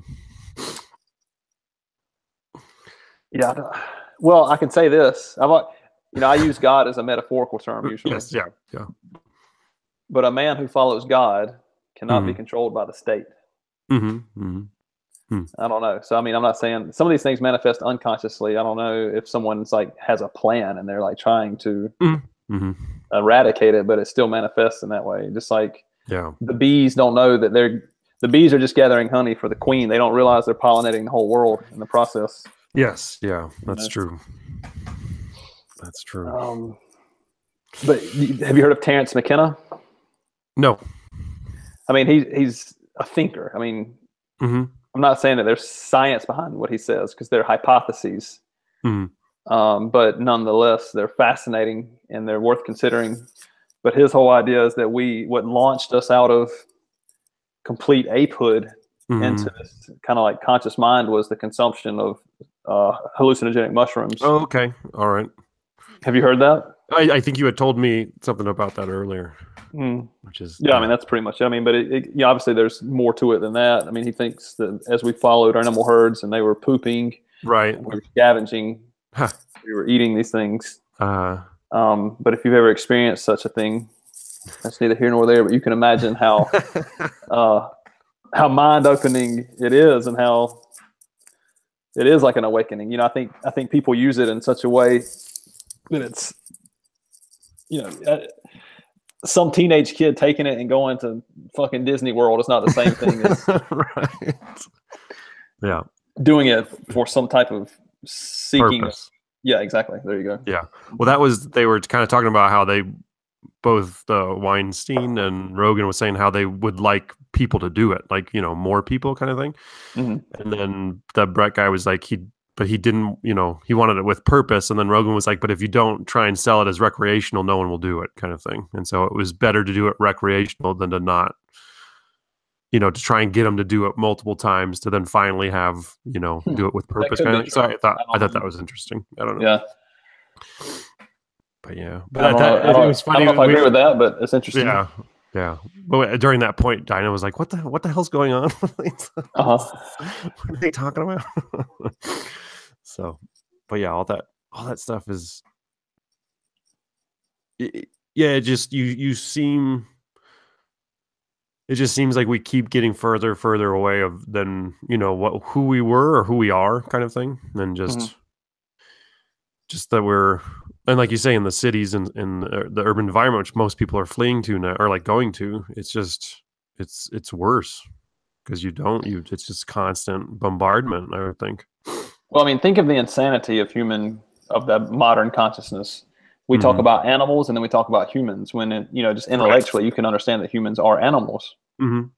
Yeah. Well, I can say this. I use God as a metaphorical term usually. Yes. Yeah. Yeah. But a man who follows God cannot be controlled by the state. I don't know. So, I mean, I'm not saying some of these things manifest unconsciously. I don't know if someone's like has a plan and they're like trying to eradicate it, but it still manifests in that way. Just like the bees don't know that the bees are just gathering honey for the queen. They don't realize they're pollinating the whole world in the process. Yes. Yeah, that's true. That's true. But have you heard of Terence McKenna? No. I mean, he's a thinker. I mean, I'm not saying that there's science behind what he says because they're hypotheses. But nonetheless, they're fascinating and they're worth considering. But his whole idea is that what launched us out of complete apehood into this kind of like conscious mind was the consumption of hallucinogenic mushrooms. Oh, okay. All right. Have you heard that? I think you had told me something about that earlier. Which is I mean, that's pretty much it. I mean, but obviously there's more to it than that. I mean, he thinks that as we followed animal herds and they were pooping, right, we were scavenging, we were eating these things. But if you've ever experienced such a thing, that's neither here nor there. But you can imagine how mind-opening it is, and how it is like an awakening. You know, I think people use it in such a way that it's, you know, some teenage kid taking it and going to fucking Disney World is not the same thing as doing it for some type of seeking purpose. Yeah, exactly. There you go. Yeah. Well, they were kind of talking about how they both Weinstein and Rogan was saying how they would like people to do it, like, you know, more people kind of thing. And then the Brett guy was like, he didn't, you know, he wanted it with purpose. And then Rogan was like, but if you don't try and sell it as recreational, no one will do it, kind of thing. And so it was better to do it recreational than to not, you know, to try and get them to do it multiple times to then finally have, you know, do it with purpose. Kind of. So I thought that was interesting. I don't know. Yeah. But yeah, but it was funny. I don't know if I agree with that, but it's interesting. Yeah. Yeah. But during that point, Dinah was like, what the hell's going on? What are they talking about? So, but yeah, all that stuff is, it just, it just seems like we keep getting further away than, you know, who we were or who we are, kind of thing. And just that we're, and like you say, in the cities and in the urban environment, which most people are fleeing to now, or like going to, it's just, it's worse because it's just constant bombardment, I would think. Well, I mean, think of the insanity of the modern consciousness. We talk about animals and then we talk about humans when, you know, just intellectually you can understand that humans are animals. And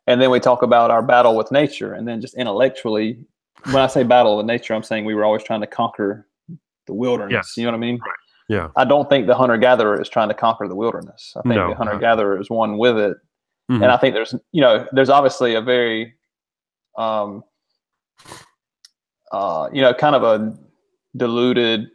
then we talk about our battle with nature, and then just intellectually, when I say battle with nature, I'm saying we were always trying to conquer the wilderness. Yes. You know what I mean? Right. Yeah. I don't think the hunter-gatherer is trying to conquer the wilderness. I think the hunter-gatherer is one with it. And I think there's obviously a very, kind of a diluted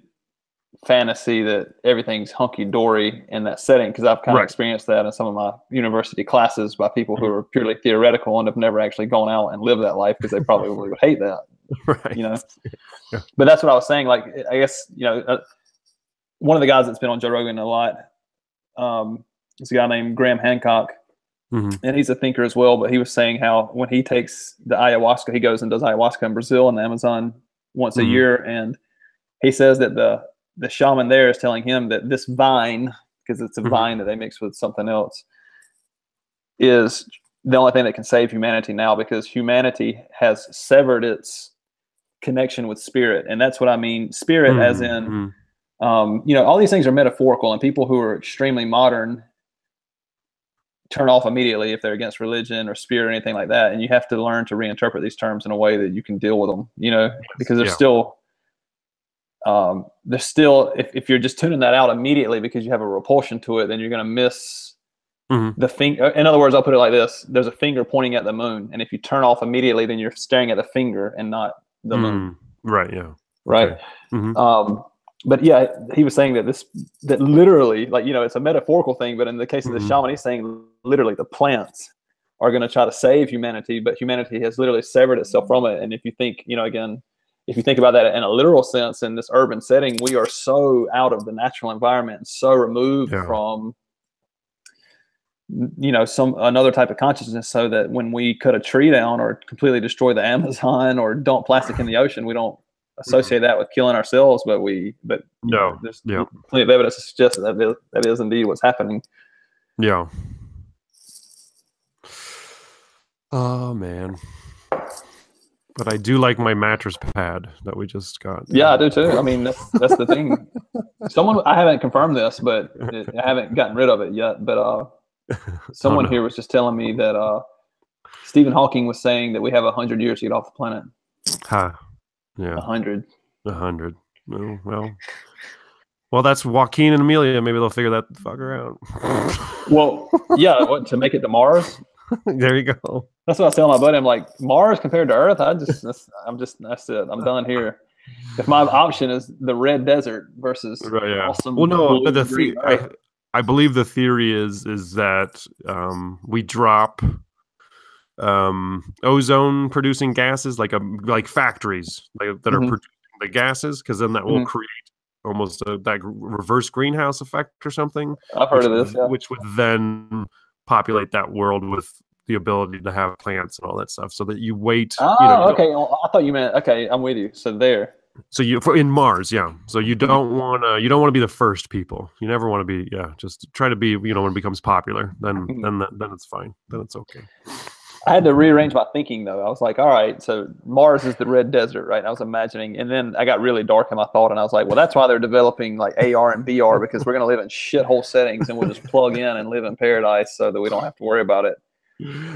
fantasy that everything's hunky-dory in that setting, because I've kind of experienced that in some of my university classes by people who are purely theoretical and have never actually gone out and lived that life, because they probably would hate that. You know, but that's what I was saying. Like, I guess, you know, one of the guys that's been on Joe Rogan a lot is a guy named Graham Hancock, and he's a thinker as well. But he was saying how when he takes the ayahuasca, he goes and does ayahuasca in Brazil in the Amazon once a year, and he says that the shaman there is telling him that this vine, because it's a vine that they mix with something else, is the only thing that can save humanity now, because humanity has severed its connection with spirit. And that's what I mean. Spirit, as in, all these things are metaphorical, and people who are extremely modern turn off immediately if they're against religion or spirit or anything like that. And you have to learn to reinterpret these terms in a way that you can deal with them, because there's still, if you're just tuning that out immediately because you have a repulsion to it, then you're going to miss the finger. In other words, I'll put it like this: there's a finger pointing at the moon, and if you turn off immediately, then you're staring at the finger and not the moon. Right. Yeah. Right. Okay. But yeah, he was saying that literally, like, it's a metaphorical thing, but in the case of the shaman, he's saying literally the plants are going to try to save humanity, but humanity has literally severed itself from it. And if you think, again, if you think about that in a literal sense, in this urban setting, we are so out of the natural environment and so removed from, another type of consciousness, so that when we cut a tree down or completely destroy the Amazon or dump plastic in the ocean, we don't associate that with killing ourselves, there's plenty of evidence to suggest that is indeed what's happening. Yeah. Oh man. But I do like my mattress pad that we just got. Yeah, I do too. I mean, that's the thing. I haven't confirmed this, but I haven't gotten rid of it yet. But someone here was just telling me that Stephen Hawking was saying that we have 100 years to get off the planet. Yeah. 100. Oh, well, that's Joaquin and Amelia. Maybe they'll figure that fucker out. Well, yeah, to make it to Mars. There you go. That's what I was telling my buddy. I'm like, Mars compared to Earth, that's it. I'm done here. If my option is the red desert versus awesome. Well, no, but I believe the theory is that we drop ozone producing gases like factories that are producing the gases, because then that will create almost that reverse greenhouse effect or something. I've heard of this, which would then populate that world with the ability to have plants and all that stuff, so that you wait. Okay. Well, I thought you meant, okay, I'm with you. So in Mars, so you don't want to be the first people. You never want to be, just try to be, when it becomes popular, then it's fine. Then it's okay. I had to rearrange my thinking, though. I was like, all right, so Mars is the red desert, right? And I was imagining, and then I got really dark in my thought, and I was like, well, that's why they're developing like AR and VR, because we're going to live in shithole settings, and we'll just plug in and live in paradise so that we don't have to worry about it.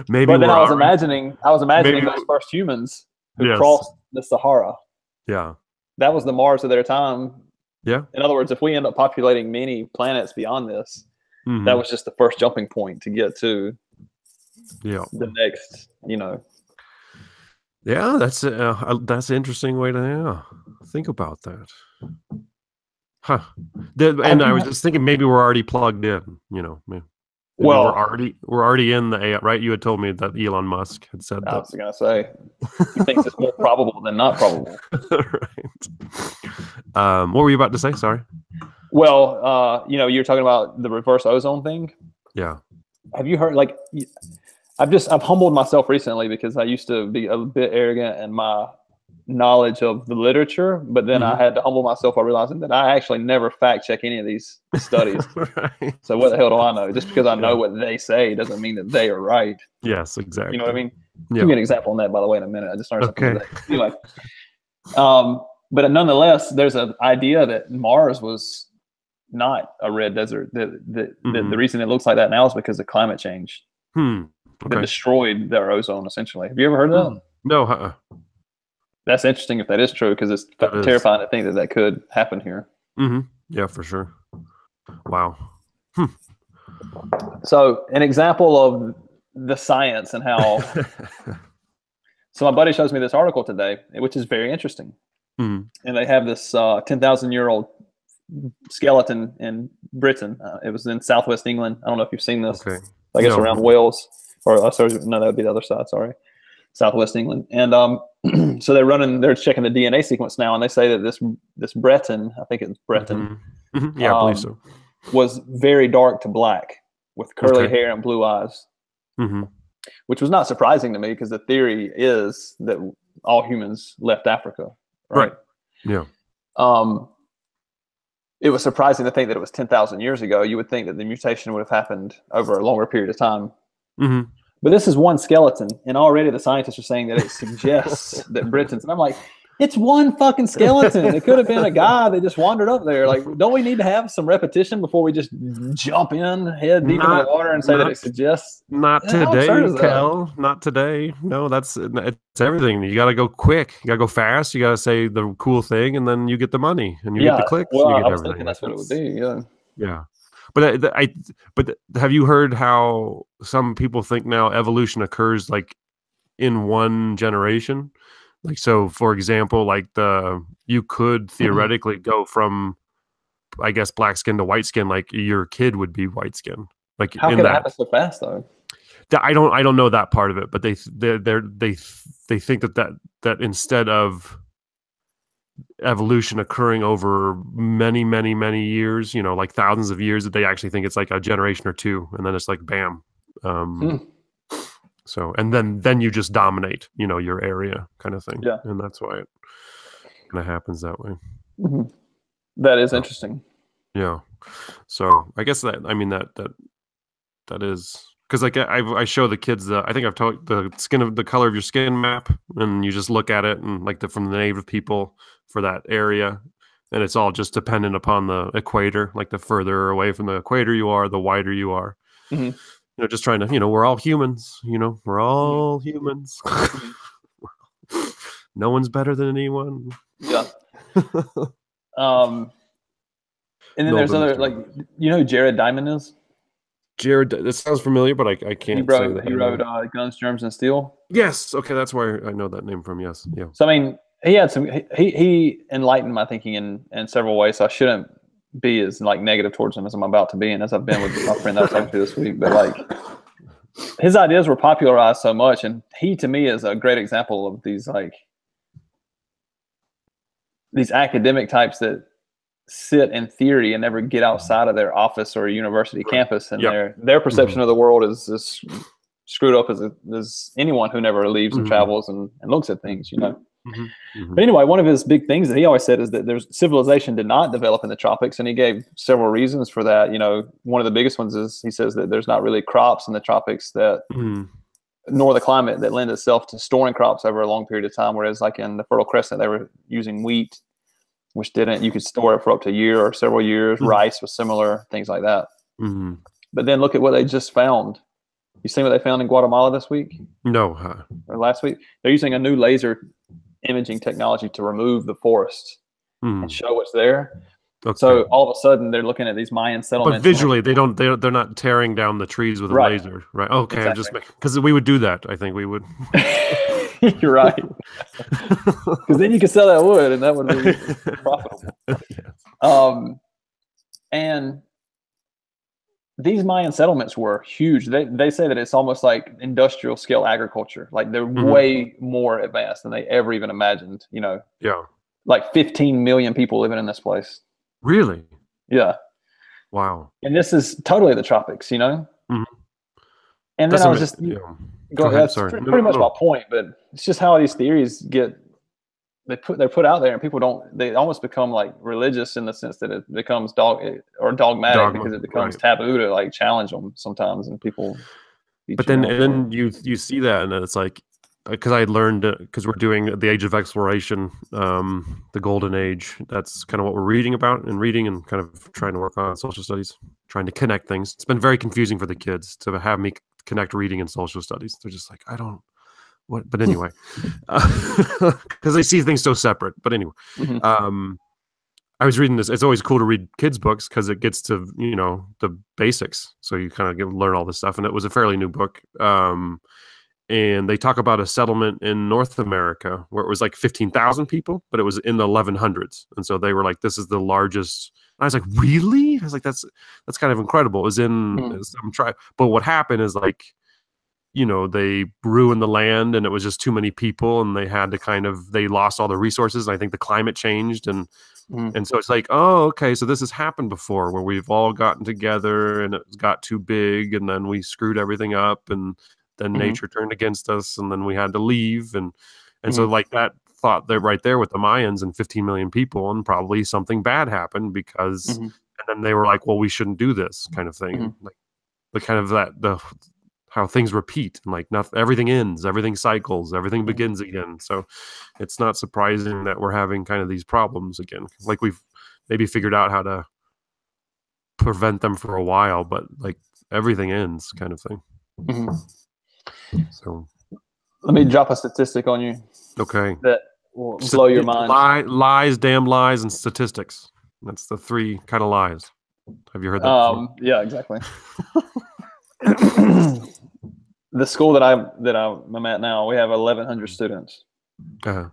Maybe. But then I was imagining those first humans who crossed the Sahara. Yeah. That was the Mars of their time. Yeah. In other words, if we end up populating many planets beyond this, that was just the first jumping point to get to the next, Yeah, that's an interesting way to think about that. Huh. And I was just thinking maybe we're already plugged in, maybe. Well, we're already in the AI, right? You had told me that Elon Musk had said that. I was going to say, he thinks it's more probable than not probable. Right. What were you about to say? Sorry. Well, you're talking about the reverse ozone thing. Yeah. Have you heard? Like, I've humbled myself recently, because I used to be a bit arrogant in my knowledge of the literature, but then I had to humble myself by realizing that I actually never fact check any of these studies. Right. So what the hell do I know? Just because I know what they say doesn't mean that they are right. Yes, exactly. You know what I mean? Give me an example on that, by the way, in a minute. I just learned something today. Anyway, but nonetheless, there's an idea that Mars was not a red desert. The reason it looks like that now is because of climate change. That destroyed their ozone, essentially. Have you ever heard of that? No. That's interesting if that is true, because it's terrifying to think that could happen here. Yeah, for sure. Wow. So an example of the science and how. So my buddy shows me this article today, which is very interesting. And they have this 10,000-year-old skeleton in Britain. It was in southwest England. I don't know if you've seen this. Okay. I guess around Wales, or sorry, no, that would be the other side. Sorry, southwest England. And so they're checking the DNA sequence now, and they say that this Breton, I think it's Breton, yeah, I believe so, was very dark to black with curly hair and blue eyes, which was not surprising to me, because the theory is that all humans left Africa. Right. Yeah. It was surprising to think that it was 10,000 years ago. You would think that the mutation would have happened over a longer period of time. But this is one skeleton, and already the scientists are saying that it suggests that Britons. And I'm like, it's one fucking skeleton. It could have been a guy that just wandered up there. Like, don't we need to have some repetition before we just jump in head deep into the water and say that it suggests? Not today, Kel. Not today. No, it's everything. You got to go quick. You got to go fast. You got to say the cool thing, and then you get the money, and you get the clicks. Well, you get I was thinking that's what it would be. Yeah. Yeah. But but have you heard how some people think now evolution occurs like in one generation? Like, so for example, like you could theoretically go from, I guess, black skin to white skin. Like your kid would be white skin. Like, how could it happen so fast though? I don't know that part of it, but they think that instead of evolution occurring over many years, like thousands of years, that they actually think it's like a generation or two, and then it's like bam. So, and then you just dominate, your area kind of thing. Yeah. And that's why it kind of happens that way. That is interesting. Yeah. So I guess that is, because like I show the kids I think I've told the color of your skin map, and you just look at it, and like from the native people for that area, and it's all just dependent upon the equator. Like the further away from the equator you are, the wider you are. Just trying to, we're all humans, we're all humans. No one's better than anyone. Yeah. And then there's other, like, who Jared Diamond is? Jared, this sounds familiar, but I can't. He wrote Guns, Germs, and Steel. Yes. Okay, that's where I know that name from. Yes. Yeah. So I mean, he had he enlightened my thinking in several ways. So I shouldn't be as like negative towards him as I'm about to be, and as I've been with my friend that I was talking to this week. But like, his ideas were popularized so much, and he to me is a great example of these academic types that sit in theory and never get outside of their office or university campus, and their perception of the world is as screwed up as anyone who never leaves and travels and looks at things, But anyway, one of his big things that he always said is that civilization did not develop in the tropics, and he gave several reasons for that. One of the biggest ones is he says that there's not really crops in the tropics that nor the climate that lend itself to storing crops over a long period of time, whereas like in the Fertile Crescent they were using wheat, which you could store it for up to a year or several years. Rice was similar, things like that. But then look at what they just found. You seen what they found in Guatemala this week? No. Or last week? They're using a new laser imaging technology to remove the forest and show what's there. Okay. So all of a sudden they're looking at these Mayan settlements. But visually, they're not tearing down the trees with a laser, right? Okay, exactly. Just because we would do that. I think we would. You're right. Because then you could sell that wood, and that would be profitable. Yes. And these Mayan settlements were huge. They say that it's almost like industrial scale agriculture. Like they're way more advanced than they ever even imagined. Yeah. Like 15 million people living in this place. Really? Yeah. Wow. And this is totally the tropics, And then I was just that's pretty much my point, but it's just how these theories they're put out there, and people they almost become like religious in the sense that it becomes dogmatic because it becomes taboo to like challenge them sometimes, and people. But then you see that, and then it's like, because I learned, because we're doing the Age of Exploration, the Golden Age. That's kind of what we're reading about and kind of trying to work on social studies, trying to connect things. It's been very confusing for the kids to have me connect reading and social studies. They're just like, I don't. What? But anyway, because they see things so separate. But anyway, I was reading this. It's always cool to read kids' books because it gets to the basics. So you kind of learn all this stuff. And it was a fairly new book. And they talk about a settlement in North America where it was like 15,000 people, but it was in the 1100s. And so they were like, "This is the largest." And I was like, "Really?" I was like, "That's kind of incredible." It was in some tribe, but what happened is like, they ruined the land, and it was just too many people, and they had to they lost all the resources. And I think the climate changed, and so it's like, oh, okay, so this has happened before where we've all gotten together and it got too big, and then we screwed everything up, and then nature turned against us, and then we had to leave, and so like that thought there right there with the Mayans and 15 million people, and probably something bad happened because, and then they were like, well, we shouldn't do this kind of thing, like the kind of how things repeat, and like nothing, everything ends, everything cycles, everything begins again. So it's not surprising that we're having kind of these problems again. Like we've maybe figured out how to prevent them for a while, but like everything ends kind of thing. So let me drop a statistic on you. Okay. That will blow your mind. Lies, damn lies, and statistics. That's the three kind of lies. Have you heard that before? Yeah, exactly. The school that I'm at now, we have 1,100 students. I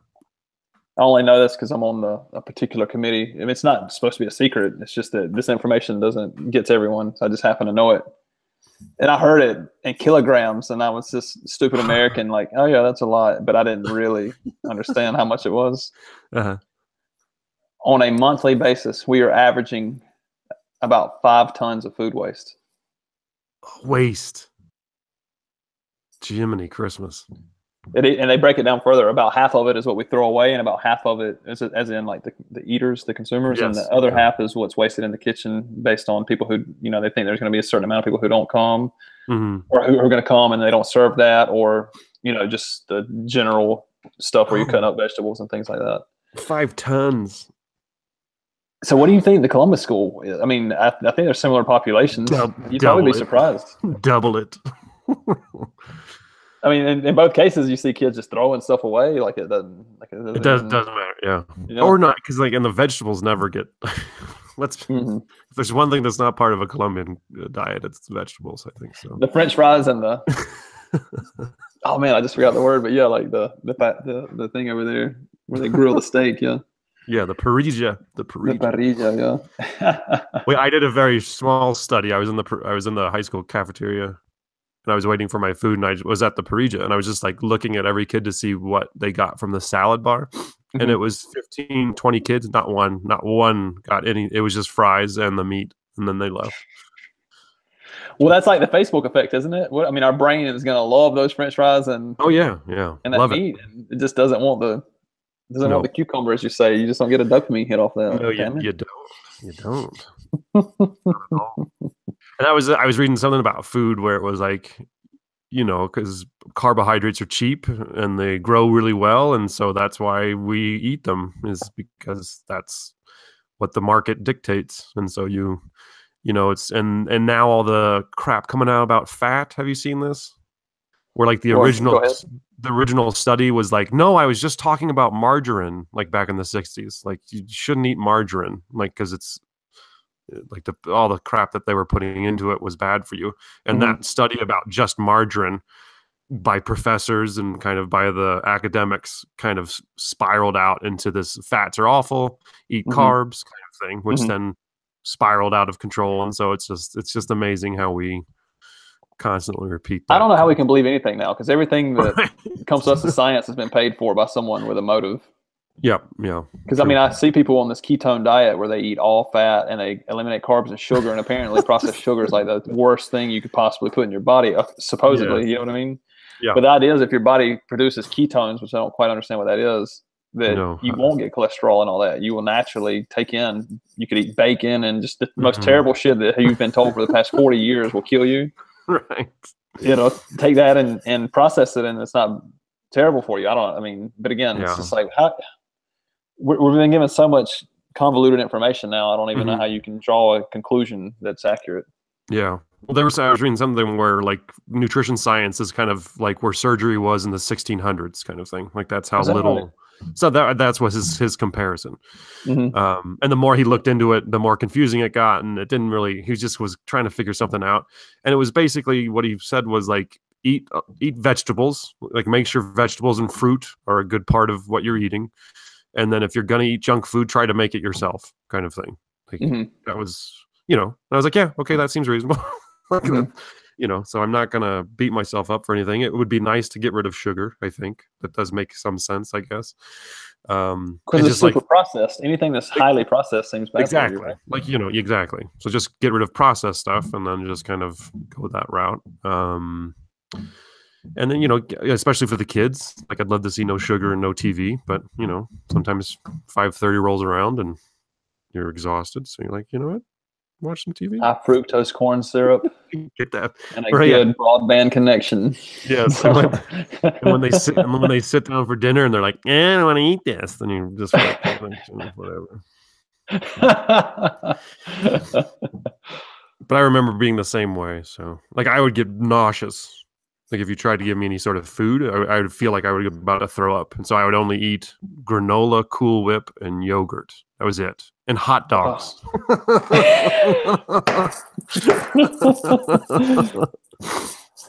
only know this because I'm on a particular committee. I mean, it's not supposed to be a secret. It's just that this information doesn't get to everyone. So I just happen to know it. And I heard it in kilograms, and I was just stupid American, like, oh yeah, that's a lot. But I didn't really understand how much it was. On a monthly basis, we are averaging about 5 tons of food waste. Waste. Jiminy Christmas. And they break it down further. About half of it is what we throw away, and about half of it is as in like the eaters, the consumers, and the other half is what's wasted in the kitchen based on people who, you know, they think there's going to be a certain amount of people who don't come, or who are going to come and they don't serve that, or, you know, just the general stuff where you're cutting up vegetables and things like that. 5 tons. So what do you think the Columbus school is? I mean, I think there's similar populations. You'd probably be surprised. Double it. I mean, in both cases, you see kids just throwing stuff away. Like it doesn't. Like it doesn't matter. Yeah, you know? Or not, because like, and the vegetables never get. If there's one thing that's not part of a Colombian diet, it's vegetables. I think so. The French fries and the. Oh man, I just forgot the word, but yeah, like the thing over there where they grill the steak. Yeah. Yeah, the parrilla. The parrilla, yeah. Wait, I did a very small study. I was in the high school cafeteria, and I was waiting for my food, and I was at the parrilla, and I was just like looking at every kid to see what they got from the salad bar. And it was 15, 20 kids, not one got any. It was just fries and the meat, and then they left. Well, that's like the Facebook effect, isn't it? I mean, our brain is going to love those French fries and and that love meat. It just doesn't want the want the cucumber, as you say. You just don't get a dopamine hit off that. No, you don't. You don't. And I was reading something about food where it was like, you know, because carbohydrates are cheap and they grow really well, and so that's why we eat them, is because that's what the market dictates. And so you know, it's and now all the crap coming out about fat. Have you seen this? Where like the original study was like, no, I was just talking about margarine, like back in the 60s. Like you shouldn't eat margarine, like because it's like all the crap that they were putting into it was bad for you. And that study about just margarine by professors and kind of by the academics kind of spiraled out into this fats are awful, eat carbs kind of thing, which then spiraled out of control. And so it's just amazing how we constantly repeat that. I don't know how we can believe anything now, because everything that comes to us as science has been paid for by someone with a motive. Yeah. Because I mean, I see people on this ketone diet where they eat all fat and they eliminate carbs and sugar, and apparently processed sugar is like the worst thing you could possibly put in your body, supposedly. You know what I mean? Yeah. But the idea is if your body produces ketones, which I don't quite understand what that is, that you won't get cholesterol and all that. You will naturally take in. You could eat bacon and just the most terrible shit that you've been told for the past 40 years will kill you. Right. You know, take that and process it, and it's not terrible for you. But again, it's just like we've been given so much convoluted information now. I don't even know how you can draw a conclusion that's accurate. Yeah. Well, I was reading something where like nutrition science is kind of like where surgery was in the 1600s kind of thing. Like that's how little. Right? So that's what his comparison. And the more he looked into it, the more confusing it got, and it didn't really. He just was trying to figure something out, and it was basically what he said was like eat vegetables, like make sure vegetables and fruit are a good part of what you're eating, and then if you're gonna eat junk food, try to make it yourself, kind of thing. Like that was, you know, I was like, yeah, okay, that seems reasonable. You know, so I'm not gonna beat myself up for anything. It would be nice to get rid of sugar. I think that does make some sense, I guess. Because it's super processed. Anything that's highly processed seems bad. Exactly. For you, right? Like, you know, exactly. So just get rid of processed stuff and then just kind of go that route. And then, you know, especially for the kids, like I'd love to see no sugar and no TV, but you know, sometimes 5:30 rolls around and you're exhausted, so you're like, you know what? Watch some TV. High fructose corn syrup. Get that. And a Right, good broadband connection. yes. So. And when they sit down for dinner and they're like, I don't want to eat this, then you just flip the connection, whatever. But I remember being the same way. So, like, I would get nauseous. Like, if you tried to give me any sort of food, I would feel like I would be about to throw up. And so I would only eat granola, Cool Whip, and yogurt. That was it. And hot dogs.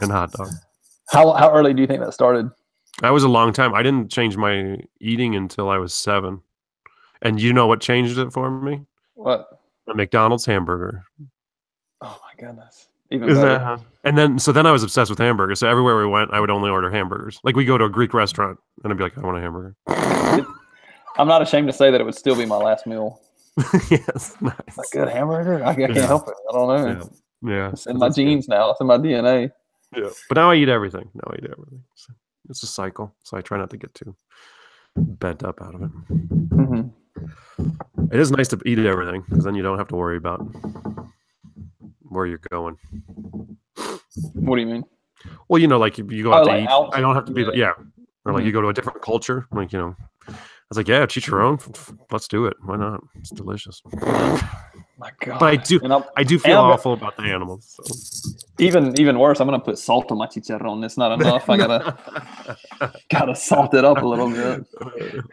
And hot dogs. How early do you think that started? That was a long time. I didn't change my eating until I was 7. And you know what changed it for me? What? A McDonald's hamburger. Oh my goodness. Even better. And then I was obsessed with hamburgers. So everywhere we went, I would only order hamburgers. Like, we go to a Greek restaurant and I'd be like, I want a hamburger. I'm not ashamed to say that it would still be my last meal. Yes, nice. A good hamburger? I can't help it. I don't know. Yeah. It's in my genes now. It's in my DNA. Yeah. But now I eat everything. So it's a cycle. So I try not to get too bent up out of it. It is nice to eat everything because then you don't have to worry about where you're going. What do you mean? Well, like, you go out to eat. Out? I don't have to be or like you go to a different culture. Like, I was like, yeah, chicharron. Let's do it. Why not? It's delicious. My God. But I do feel awful about the animals. So. Even worse, I'm gonna put salt on my chicharron. It's not enough. I gotta salt it up a little bit.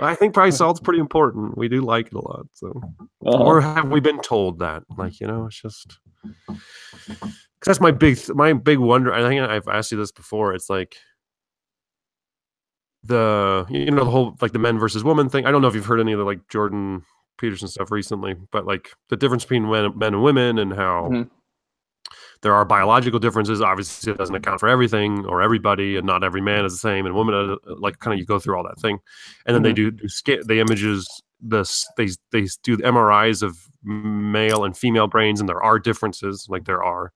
I think probably salt's pretty important. We do like it a lot. So, or have we been told that? Like, it's just because that's my big wonder. I think I've asked you this before. It's like the whole, like, the men versus women thing. I don't know if you've heard any of the, like, Jordan Peterson stuff recently, but, like, the difference between men and women and how there are biological differences. Obviously, it doesn't account for everything or everybody, and not every man is the same, and women are, like, kind of, you go through all that thing, and then they do the images. They do the MRIs of male and female brains, and there are differences, like there are.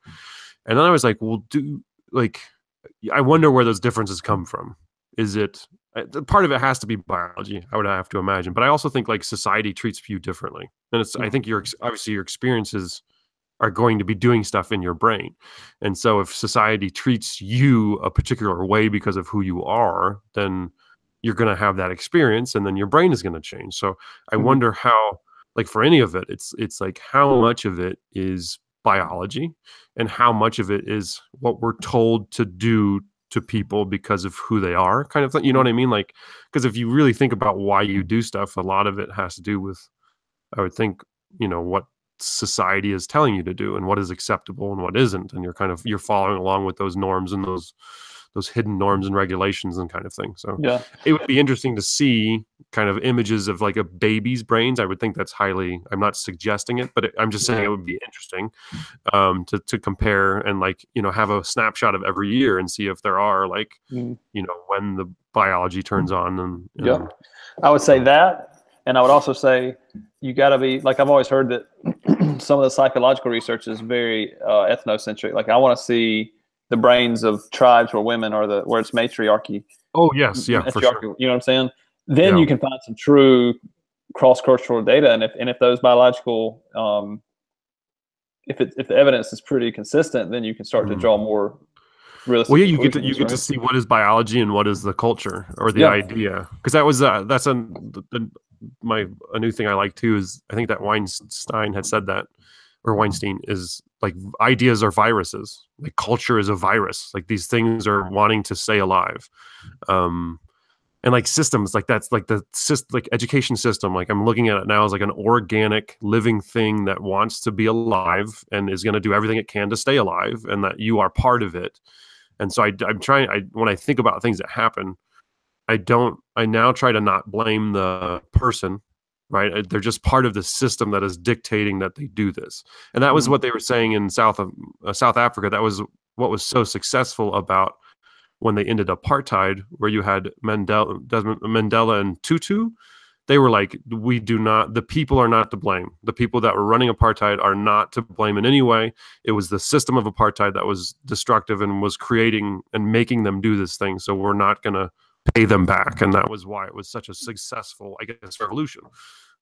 And then I was like, well, I wonder where those differences come from. Is it part of it has to be biology, I would have to imagine, but I also think, like, society treats you differently, and I think obviously your experiences are going to be doing stuff in your brain, and so if society treats you a particular way because of who you are, then you're going to have that experience, and then your brain is going to change. So I wonder how, like, for any of it, it's like, how much of it is biology and how much of it is what we're told to do to people because of who they are, kind of thing. You know what I mean? Like, because if you really think about why you do stuff, a lot of it has to do with, I would think, what society is telling you to do and what is acceptable and what isn't. And you're following along with those norms and those hidden norms and regulations and kind of thing. So it would be interesting to see kind of images of, like, a baby's brains. I would think that's I'm not suggesting it, but I'm just saying it would be interesting to compare and, like, have a snapshot of every year and see if there are, like, when the biology turns on. And I would say that. And I would also say you got to be, like, I've always heard that some of the psychological research is very ethnocentric. Like, I want to see the brains of tribes where women are where it's matriarchy. Oh, yes. Yeah, for sure. You know what I'm saying? Then you can find some true cross-cultural data. And if those biological, if the evidence is pretty consistent, then you can start to draw more realistic. Well, yeah, you get to see what is biology and what is the culture or the idea. Because that was a new thing I like too is, I think that Weinstein had said that, or Weinstein, is like, ideas are viruses. Like, culture is a virus. Like, these things are wanting to stay alive. And, like, systems, like, that's like like education system. Like, I'm looking at it now as, like, an organic living thing that wants to be alive and is going to do everything it can to stay alive, and that you are part of it. And so when I think about things that happen, I now try to not blame the person, right? They're just part of the system that is dictating that they do this. And that was what they were saying in South Africa. That was what was so successful about when they ended apartheid, where you had Mandela and Tutu. They were like, the people are not to blame. The people that were running apartheid are not to blame in any way. It was the system of apartheid that was destructive and was creating and making them do this thing. So we're not going to pay them back. And that was why it was such a successful, I guess, revolution.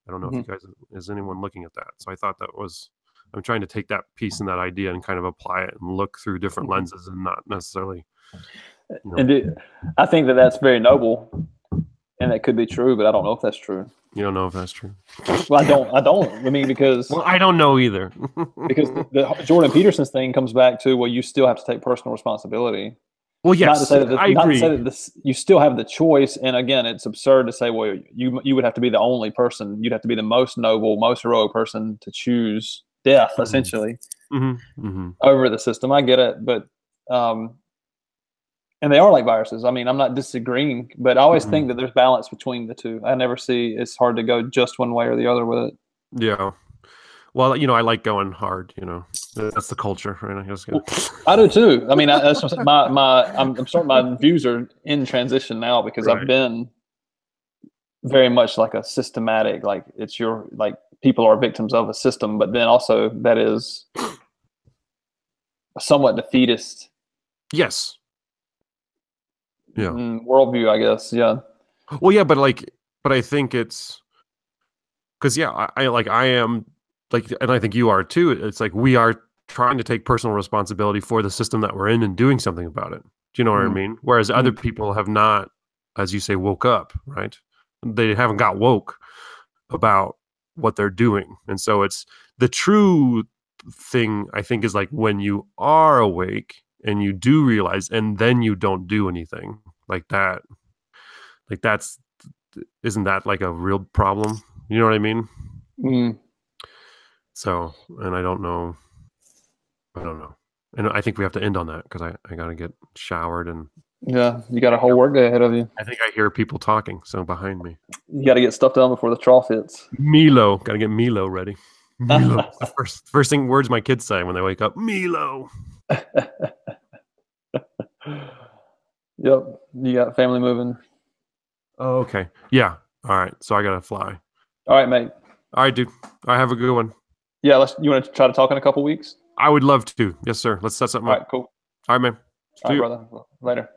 I don't know if you guys, is anyone looking at that? So I thought that was I'm trying to take that piece and that idea and kind of apply it and look through different lenses and not necessarily. And I think that that's very noble, and that could be true, but I don't know if that's true. You don't know if that's true. Well, I don't. I mean, because I don't know either. because the Jordan Peterson's thing comes back to, well, you still have to take personal responsibility. Well, yes, not to say that I agree. You still have the choice. And again, it's absurd to say, well, you would have to be the only person. You'd have to be the most noble, most heroic person to choose death, essentially, over the system. I get it, but and they are like viruses. I mean, I'm not disagreeing, but I always think that there's balance between the two. I never see it's hard to go just one way or the other with it. Yeah. Well, I like going hard. That's the culture, right? I do too. I mean, I'm starting. My views are in transition now because I've been very much like a systematic. Like people are victims of a system, but then also that is a somewhat defeatist. Yes. Yeah. Worldview, I guess. Yeah. Well, yeah, but I think it's because I am like, and I think you are too. It's like we are trying to take personal responsibility for the system that we're in and doing something about it. Do you know what I mean? Whereas other people have not, as you say, woke up, right? They haven't got woke about what they're doing. And so it's the true thing, I think, is like when you are awake and you do realize, and then you don't do anything like that. Like isn't that like a real problem? You know what I mean? So, and I don't know. And I think we have to end on that because I got to get showered and. Yeah, you got a whole work day ahead of you. I think I hear people talking, so behind me. You got to get stuff done before the trough hits. Milo, got to get Milo ready. Milo, first thing words my kids say when they wake up. Milo. Yep, you got family moving. Oh, okay. Yeah. All right. So I gotta fly. All right, mate. All right, dude. I have a good one. Yeah, you want to try to talk in a couple weeks? I would love to. Yes, sir. Let's set something up. All right, cool. All right, man. All right, brother. Later.